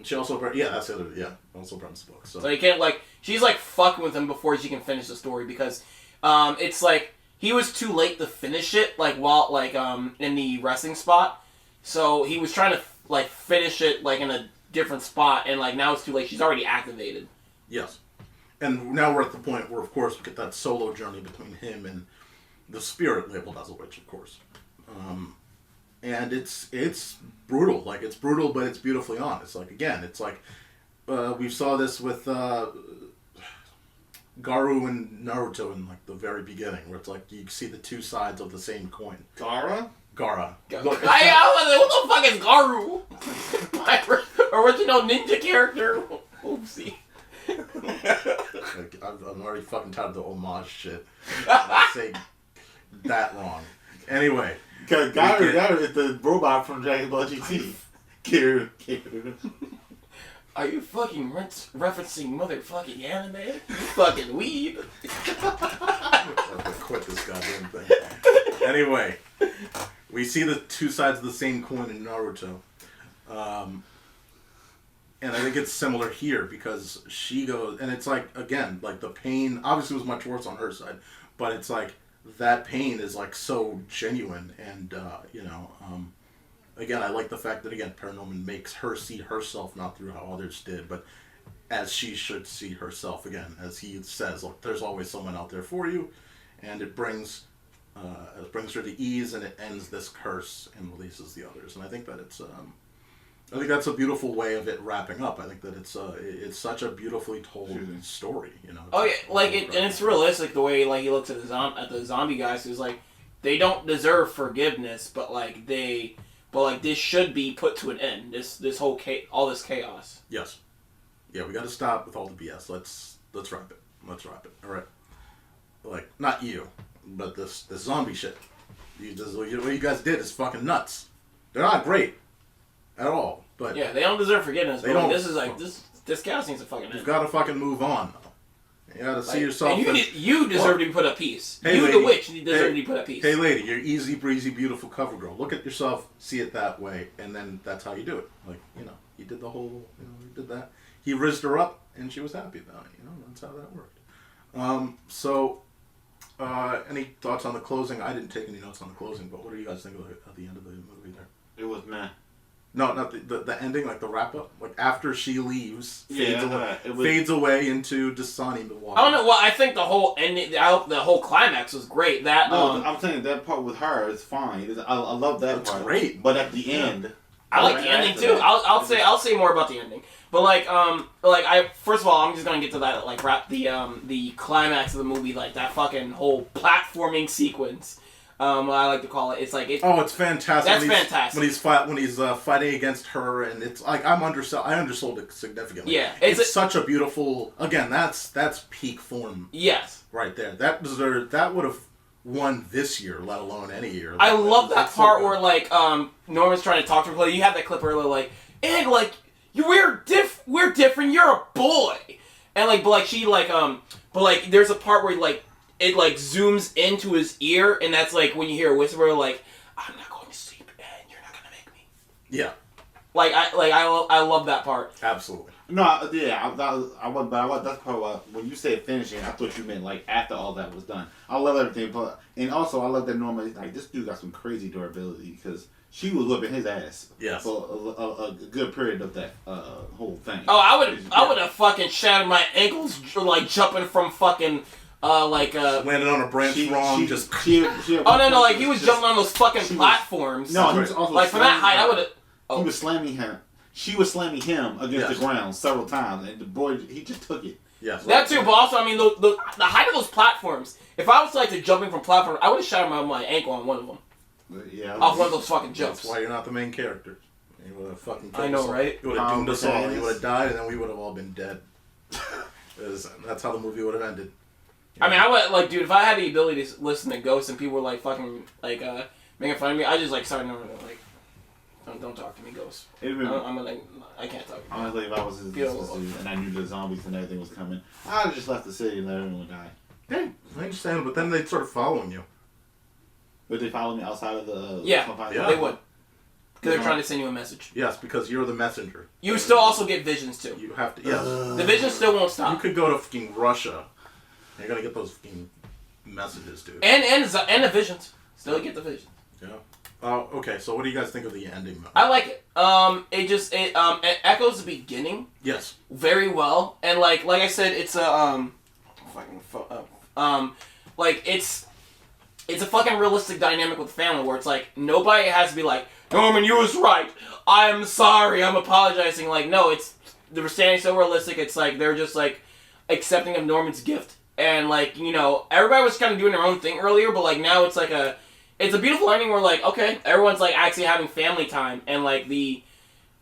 she also also burns the book. So you can't, she's fucking with him before she can finish the story because it's he was too late to finish it, while in the resting spot. So he was trying to finish it in a different spot, and now it's too late. She's already activated. Yes, and now we're at the point where, of course, we get that solo journey between him and the spirit labeled as a witch, of course. And it's brutal. It's brutal, but it's beautifully honest. We saw this with Garu and Naruto in the very beginning, where it's you see the two sides of the same coin. Gara? Gara. What the fuck is Garu? My original ninja character. Oopsie. I'm already fucking tired of the homage shit. I say that wrong. Anyway. Gara is the robot from Dragon Ball GT. Kiru. Are you fucking referencing motherfucking anime? You fucking weeb. I'm gonna quit this goddamn thing. Anyway, we see the two sides of the same coin in Naruto. And I think it's similar here because she goes, and it's again, the pain obviously was much worse on her side, but it's that pain is so genuine, and again, I like the fact that ParaNorman makes her see herself not through how others did, but as she should see herself, again, as he says, look, there's always someone out there for you, and it brings her to ease, and it ends this curse and releases the others, and I think that I think that's a beautiful way of it wrapping up. I think that it's such a beautifully told story, Oh yeah, and it's realistic the way he looks at the zombie guys. Who's they don't deserve forgiveness, but this should be put to an end. This whole all this chaos. Yes. Yeah, we got to stop with all the BS. Let's wrap it. Let's wrap it. All right. Not you, but this zombie shit. What you guys did is fucking nuts. They're not great at all. But yeah, they don't deserve forgiveness. They But don't. this is this chaos needs to fucking end. You've got to fucking move on, though. You gotta see yourself. And you deserve to be put at peace. Hey, you, lady, the witch, deserve to be put at peace. Hey, lady, you're easy breezy, beautiful cover girl. Look at yourself, see it that way, and then that's how you do it. Like, he did the whole, he did that. He rizzed her up, and she was happy about it. That's how that worked. Any thoughts on the closing? I didn't take any notes on the closing, but what do you guys think of the end of the movie there? It was meh. No, not the ending, like the wrap up, like after she leaves, fades away into Dasani, Milwaukee. I don't know. Well, I think the whole ending, the whole climax was great. I'm saying that part with her is fine. I love that part. Great. But at the end, I like the ending too. I'll say more about the ending. But first of all, I'm just gonna get to that the climax of the movie, like that fucking whole platforming sequence. What I like to call it. It's like it's fantastic. That's fantastic. When he's fighting against her, and it's like I undersold it significantly. Yeah, it's such a beautiful. Again, that's peak form. Yes, right there. That would have won this year, let alone any year. I love that part where Norman's trying to talk to her. You have that clip earlier, and we're different. You're a boy, and there's a part where it zooms into his ear, and that's when you hear a whisper I'm not going to sleep, and you're not gonna make me. Yeah. I love that part. Absolutely. No, yeah, that's part when you said finishing, I thought you meant after all that was done. I love everything, and also I love that Norman, this dude got some crazy durability because she was whipping his ass. Yes. For a good period of that whole thing. Oh, I would have fucking shattered my ankles jumping from fucking. Landed on a branch wrong, just... he was jumping on those fucking platforms. No, he was also from that height, I would've... Oh. He was slamming him. She was slamming him against the ground several times, and the boy, he just took it. Yes. That too, but also, the height of those platforms, if I was jumping from platforms, I would've shattered my ankle on one of them. Yeah. Off one of those fucking jumps. That's why you're not the main character. You would have fucking killed I know, us all. right? You would have doomed us all, and you would have died, and then we would have all been dead. That's how the movie would have ended. I would, dude, if I had the ability to listen to ghosts and people were, fucking, making fun of me, I just, started knowing, don't talk to me, ghosts. I can't talk to you. Honestly, if I was his dude and I knew the zombies and everything was coming, I'd have just left the city and let everyone die. Hey, I understand, but then they'd start following you. Would they follow me outside of the... Yeah, they would. Because they're trying to send you a message. Yes, because you're the messenger. You still also get visions, too. You have to, yes. The visions still won't stop. You could go to fucking Russia. You're gonna get those fucking messages, dude. And the visions. Still get the visions. Yeah. Okay, so what do you guys think of the ending, though? I like it. It echoes the beginning. Yes. Very well. And like I said, it's a it's a fucking realistic dynamic with family where it's nobody has to be Norman, you was right. I'm sorry. I'm apologizing. No, they're standing so realistic. It's they're just accepting of Norman's gift. And everybody was kind of doing their own thing earlier, but now it's it's a beautiful ending where okay, everyone's actually having family time, and the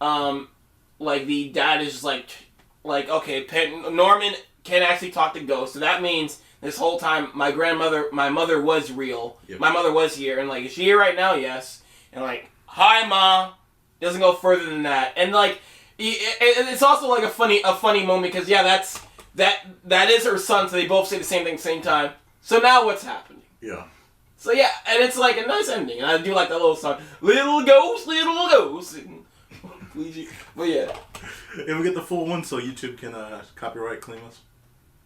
dad is just okay, Norman can actually talk to ghosts, so that means this whole time my mother was real. Yep. My mother was here, and is she here right now? Yes. And hi, Ma. Doesn't go further than that, and it's also a funny moment because that is her son, so they both say the same thing at the same time. So now what's happening? Yeah. So yeah, and it's a nice ending, and I do like that little song, little ghost, but yeah. And we get the full one, so YouTube can copyright claim us.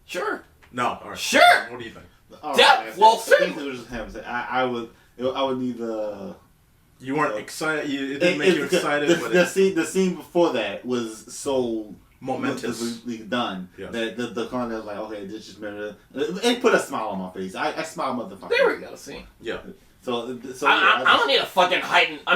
Sure. No, all right. Sure. What do you think? I would need the. You weren't excited. It didn't make you excited. The scene before that was so momentously done. Yes. That the content was okay, this just made it put a smile on my face. I smile, motherfucker. There we go. See. Yeah. So I don't need a fucking heightened. I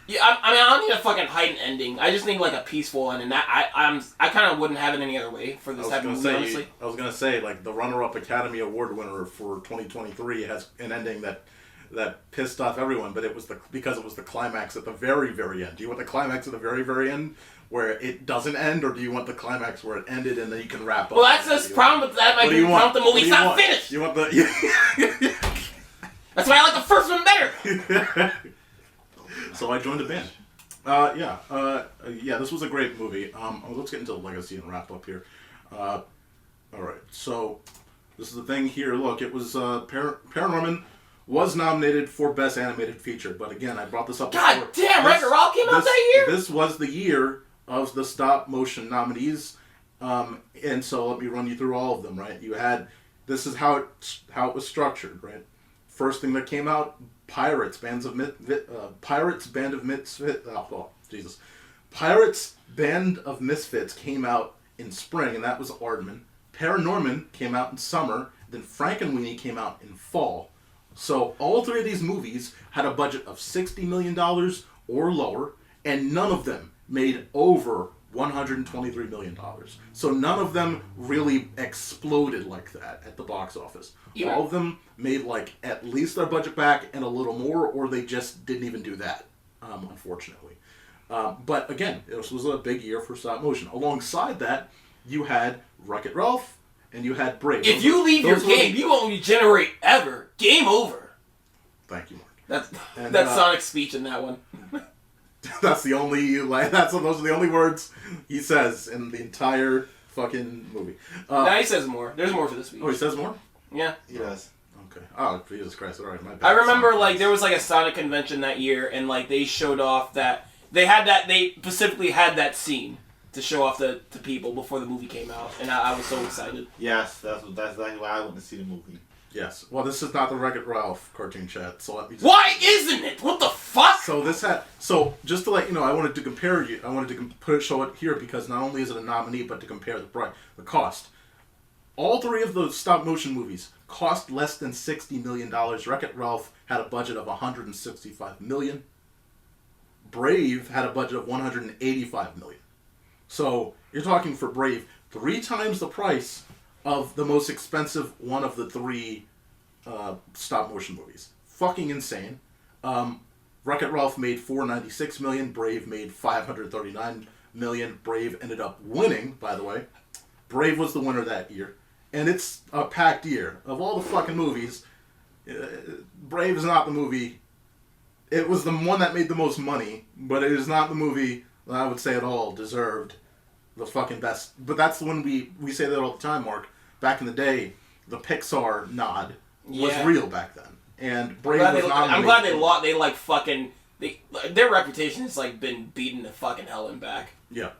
don't need a fucking heightened ending. I just need a peaceful ending. I kind of wouldn't have it any other way for this type of movie. Honestly, I was gonna say the runner-up Academy Award winner for 2023 has an ending that pissed off everyone, but because it was the climax at the very, very end. Do you want the climax at the very, very end where it doesn't end, or do you want the climax where it ended and then you can wrap up? Well, that's the problem with that. Might be count the movie's not finished. You want the? That's why I like the first one better. So I joined a band. This was a great movie. Let's get into the legacy and wrap up here. All right. So this is the thing here. Look, it was ParaNorman was nominated for Best Animated Feature, but again, I brought this up before. God damn, Wreck-It Ralph came out that year? This was the year of the stop motion nominees, and so let me run you through all of them, right? You had, this is how it was structured, right? First thing that came out, Pirates Band of Misfits came out in spring, and that was Aardman. ParaNorman came out in summer, then Frankenweenie came out in fall. So all three of these movies had a budget of $60 million or lower, and none of them made over $123 million. So none of them really exploded like that at the box office. Yeah. All of them made like at least their budget back and a little more, or they just didn't even do that, unfortunately. But again, this was a big year for stop motion. Alongside that, you had Wreck-It Ralph and you had Brave. If you leave your game, you won't regenerate ever. Game over. Thank you, Mark. That's Sonic's speech in that one. That's the only those are the only words he says in the entire fucking movie. Now he says more. There's more for this speech. Oh, he says more? Yeah. He does. Okay. Oh, Jesus Christ! All right, my bad. I remember there was a Sonic convention that year, and they showed off that they specifically had that scene to show off to people before the movie came out, and I was so excited. Yes, that's exactly why I went to see the movie. Yes. Well, this is not the Wreck-It Ralph cartoon chat, so let me. Why isn't it? What the fuck? So just to let you know, I wanted to show it here because not only is it a nominee, but to compare the cost. All three of the stop motion movies cost less than $60 million. Wreck-It Ralph had a budget of $165 million. Brave had a budget of $185 million. So you're talking for Brave 3 times the price of the most expensive one of the 3 stop motion movies. Fucking insane. Wreck-It Ralph made $496 million. Brave made $539 million. Brave ended up winning, by the way. Brave was the winner that year. And it's a packed year. Of all the fucking movies, Brave is not the movie. It was the one that made the most money, but it is not the movie that I would say at all deserved the fucking best. But that's when we say that all the time, Mark. Back in the day, the Pixar nod was real back then. And Brave was not. I'm glad their reputation has been beaten to fucking hell and back. Yeah.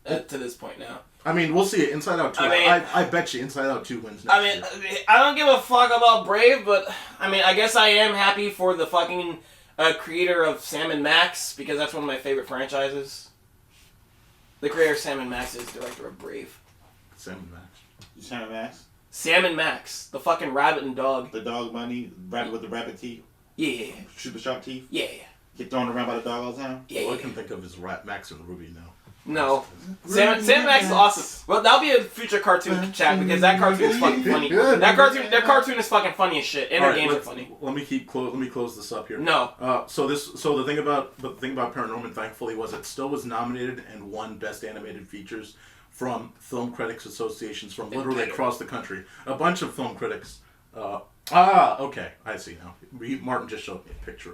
To this point now. I mean, we'll see it. Inside Out 2. I bet you Inside Out 2 wins next year. I don't give a fuck about Brave, but I guess I am happy for the fucking creator of Sam & Max, because that's one of my favorite franchises. The creator of Sam & Max is director of Brave. Sam & Max. You Sam & Max? Sam & Max. The fucking rabbit and dog. The dog bunny, rabbit with the rabbit teeth? Yeah. Super sharp teeth? Yeah. Get thrown around by the dog all the time? Yeah. All I can think of is Max and Ruby now. No. Sam Max is awesome. Well, that'll be a future cartoon chat, because that cartoon is fucking funny. That cartoon is fucking funny as shit, and their games are funny. Let me close this up here. No. So the thing about ParaNorman, thankfully, was it still was nominated and won Best Animated Features from film critics associations from literally across the country. A bunch of film critics. Okay, I see now. Martin just showed me a picture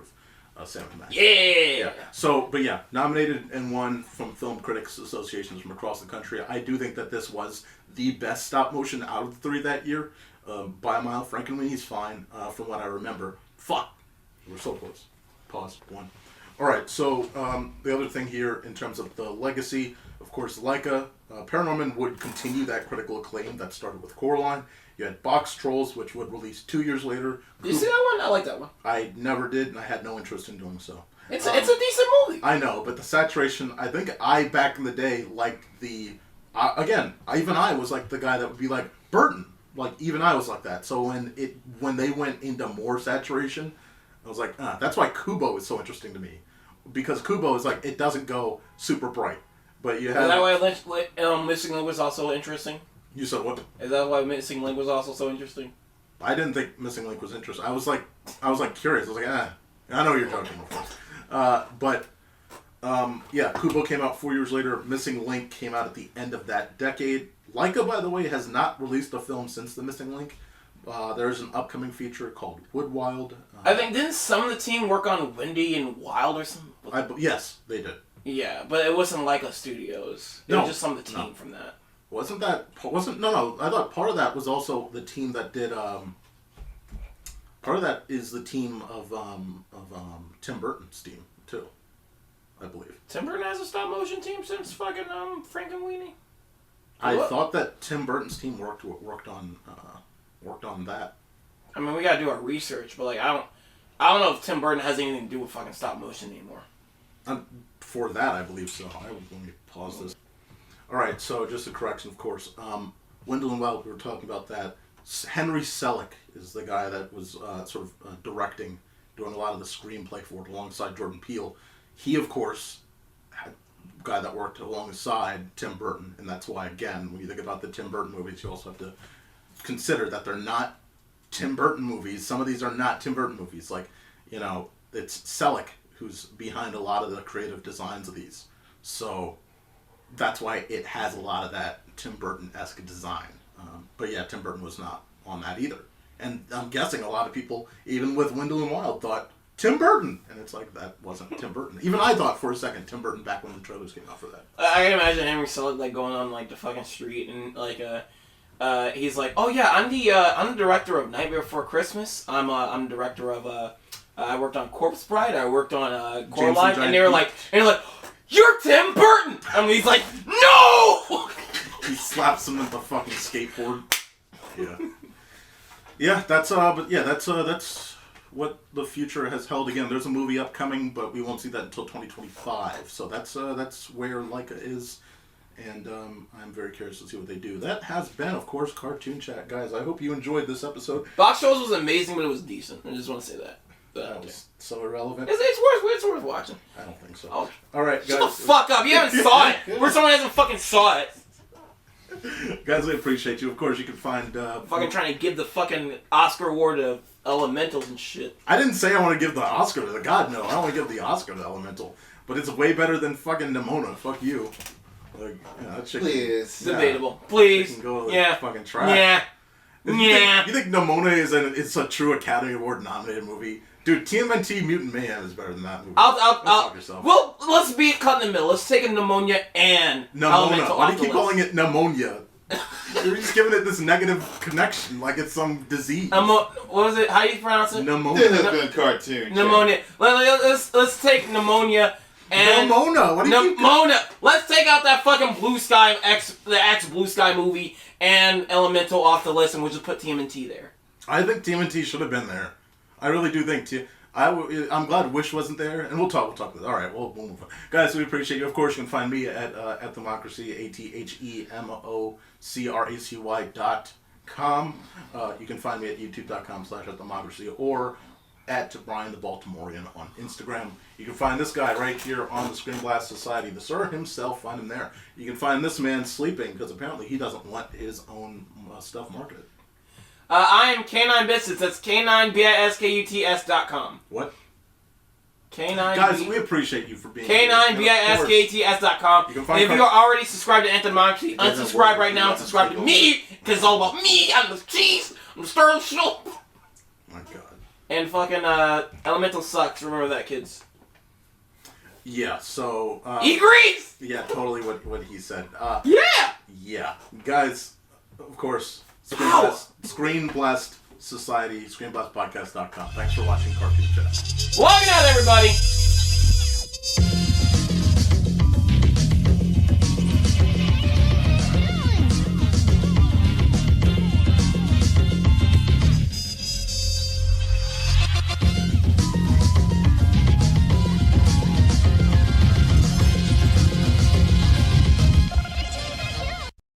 of Sam & Max. Yeah. So, but yeah, nominated and won from film critics associations from across the country. I do think that this was the best stop motion out of the 3 that year, by a mile. Frankenweenie's fine, from what I remember. Fuck, we're so close. Pause. 1. All right. So the other thing here in terms of the legacy, of course, Laika, ParaNorman would continue that critical acclaim that started with Coraline. You had Box Trolls, which would release 2 years later. Did you see that one? I like that one. I never did, and I had no interest in doing so. It's a decent movie. I know, but the saturation, I think back in the day, liked the... even I was like the guy that would be like, Burton. Even I was like that. So when they went into more saturation, I was like, that's why Kubo is so interesting to me. Because Kubo is it doesn't go super bright. But you have... Is that why Missing Link was also interesting? You said what? Is that why Missing Link was also so interesting? I didn't think Missing Link was interesting. I was curious. I was like, I know you're joking, of course. Kubo came out 4 years later. Missing Link came out at the end of that decade. Laika, by the way, has not released a film since The Missing Link. There's an upcoming feature called Woodwild. I think, didn't some of the team work on Windy and Wild or something? Yes, they did. Yeah, but it wasn't Laika Studios. It was just some of the team from that. No, I thought part of that was also the team that did. Part of that is the team of Tim Burton's team too, I believe. Tim Burton has a stop motion team since fucking Frankenweenie. I thought that Tim Burton's team worked on that. I mean, we gotta do our research, but like I don't know if Tim Burton has anything to do with fucking stop motion anymore. For that, I believe so. Let me pause this. All right, so just a correction, of course. Wendell and Wild, we were talking about that. Henry Selick is the guy that was sort of directing, doing a lot of the screenplay for it alongside Jordan Peele. He, of course, had a guy that worked alongside Tim Burton, and that's why, again, when you think about the Tim Burton movies, you also have to consider that they're not Tim Burton movies. Some of these are not Tim Burton movies. Like, it's Selick who's behind a lot of the creative designs of these. So that's why it has a lot of that Tim Burton-esque design. But yeah, Tim Burton was not on that either. And I'm guessing a lot of people, even with Wendell and Wild, thought, Tim Burton! And it's like, that wasn't Tim Burton. Even I thought for a second Tim Burton back when the trailers came out for that. I can imagine Henry Selick like going on like the fucking street and like he's like, oh yeah, I'm the director of Nightmare Before Christmas. I'm the director of I worked on Corpse Bride. I worked on Coraline, and they're like, you're Tim Burton. I mean, he's like, no. He slaps him with the fucking skateboard. Yeah. Yeah, that's what the future has held. Again, there's a movie upcoming, but we won't see that until 2025. So that's where Laika is, and I'm very curious to see what they do. That has been, of course, Cartoon Chat, guys. I hope you enjoyed this episode. Box Trolls was amazing, but it was decent. I just want to say that. That was so irrelevant. It's worth watching. I don't think so. Oh. All right, guys. Shut the fuck up! You haven't saw it. Where someone hasn't fucking saw it. Guys, we appreciate you. Of course, you can find... fucking trying to give the fucking Oscar award to Elementals and shit. I didn't say I want to give the Oscar to the... God, no. I don't want to give the Oscar to Elemental. But it's way better than fucking Nimona. Fuck you. Like, that chicken... Please. Debatable. Please. Can go yeah. Fucking trash. Yeah. You think Nimona is a true Academy Award nominated movie? Dude, TMNT Mutant Mayhem is better than that movie. I'll yourself. Well, let's be cut in the middle. Let's take a pneumonia and Elemental. Why do you keep calling it pneumonia? You're just giving it this negative connection, like it's some disease. What was it? How do you pronounce it? Pneumonia. This has been Cartoon. Pneumonia. Let's take pneumonia and Nimona. What do you Nimona. Let's take out that fucking Blue Sky the Blue Sky movie and Elemental off the list, and we'll just put TMNT there. I think TMNT should have been there. I really do think I'm glad Wish wasn't there, and we'll talk about it. All right, we'll move on. Guys, we appreciate you. Of course, you can find me at Democracy, ATHEMOCRACY.com. You can find me at youtube.com/@Democracy or at Bryan the Baltimorean on Instagram. You can find this guy right here on the ScreenBlast Society, the sir himself. Find him there. You can find this man sleeping because apparently he doesn't want his own stuff marketed. I am K9 Biscuits. That's K9BISKUTS.com. What? K9. Guys, we appreciate you for being K9BISKUTS.com. If you are already subscribed to Anthemocracy, unsubscribe right now and subscribe to me because it's all about me. I'm the cheese. I'm the Sterling Schnoop. My God. And fucking Elemental sucks. Remember that, kids. Yeah. So. He agrees. Yeah, totally. What he said. Yeah. Yeah, guys. Of course. ScreenBlast Society, ScreenBlastPodcast.com. Thanks for watching Cartoon Chat. Logging out, everybody!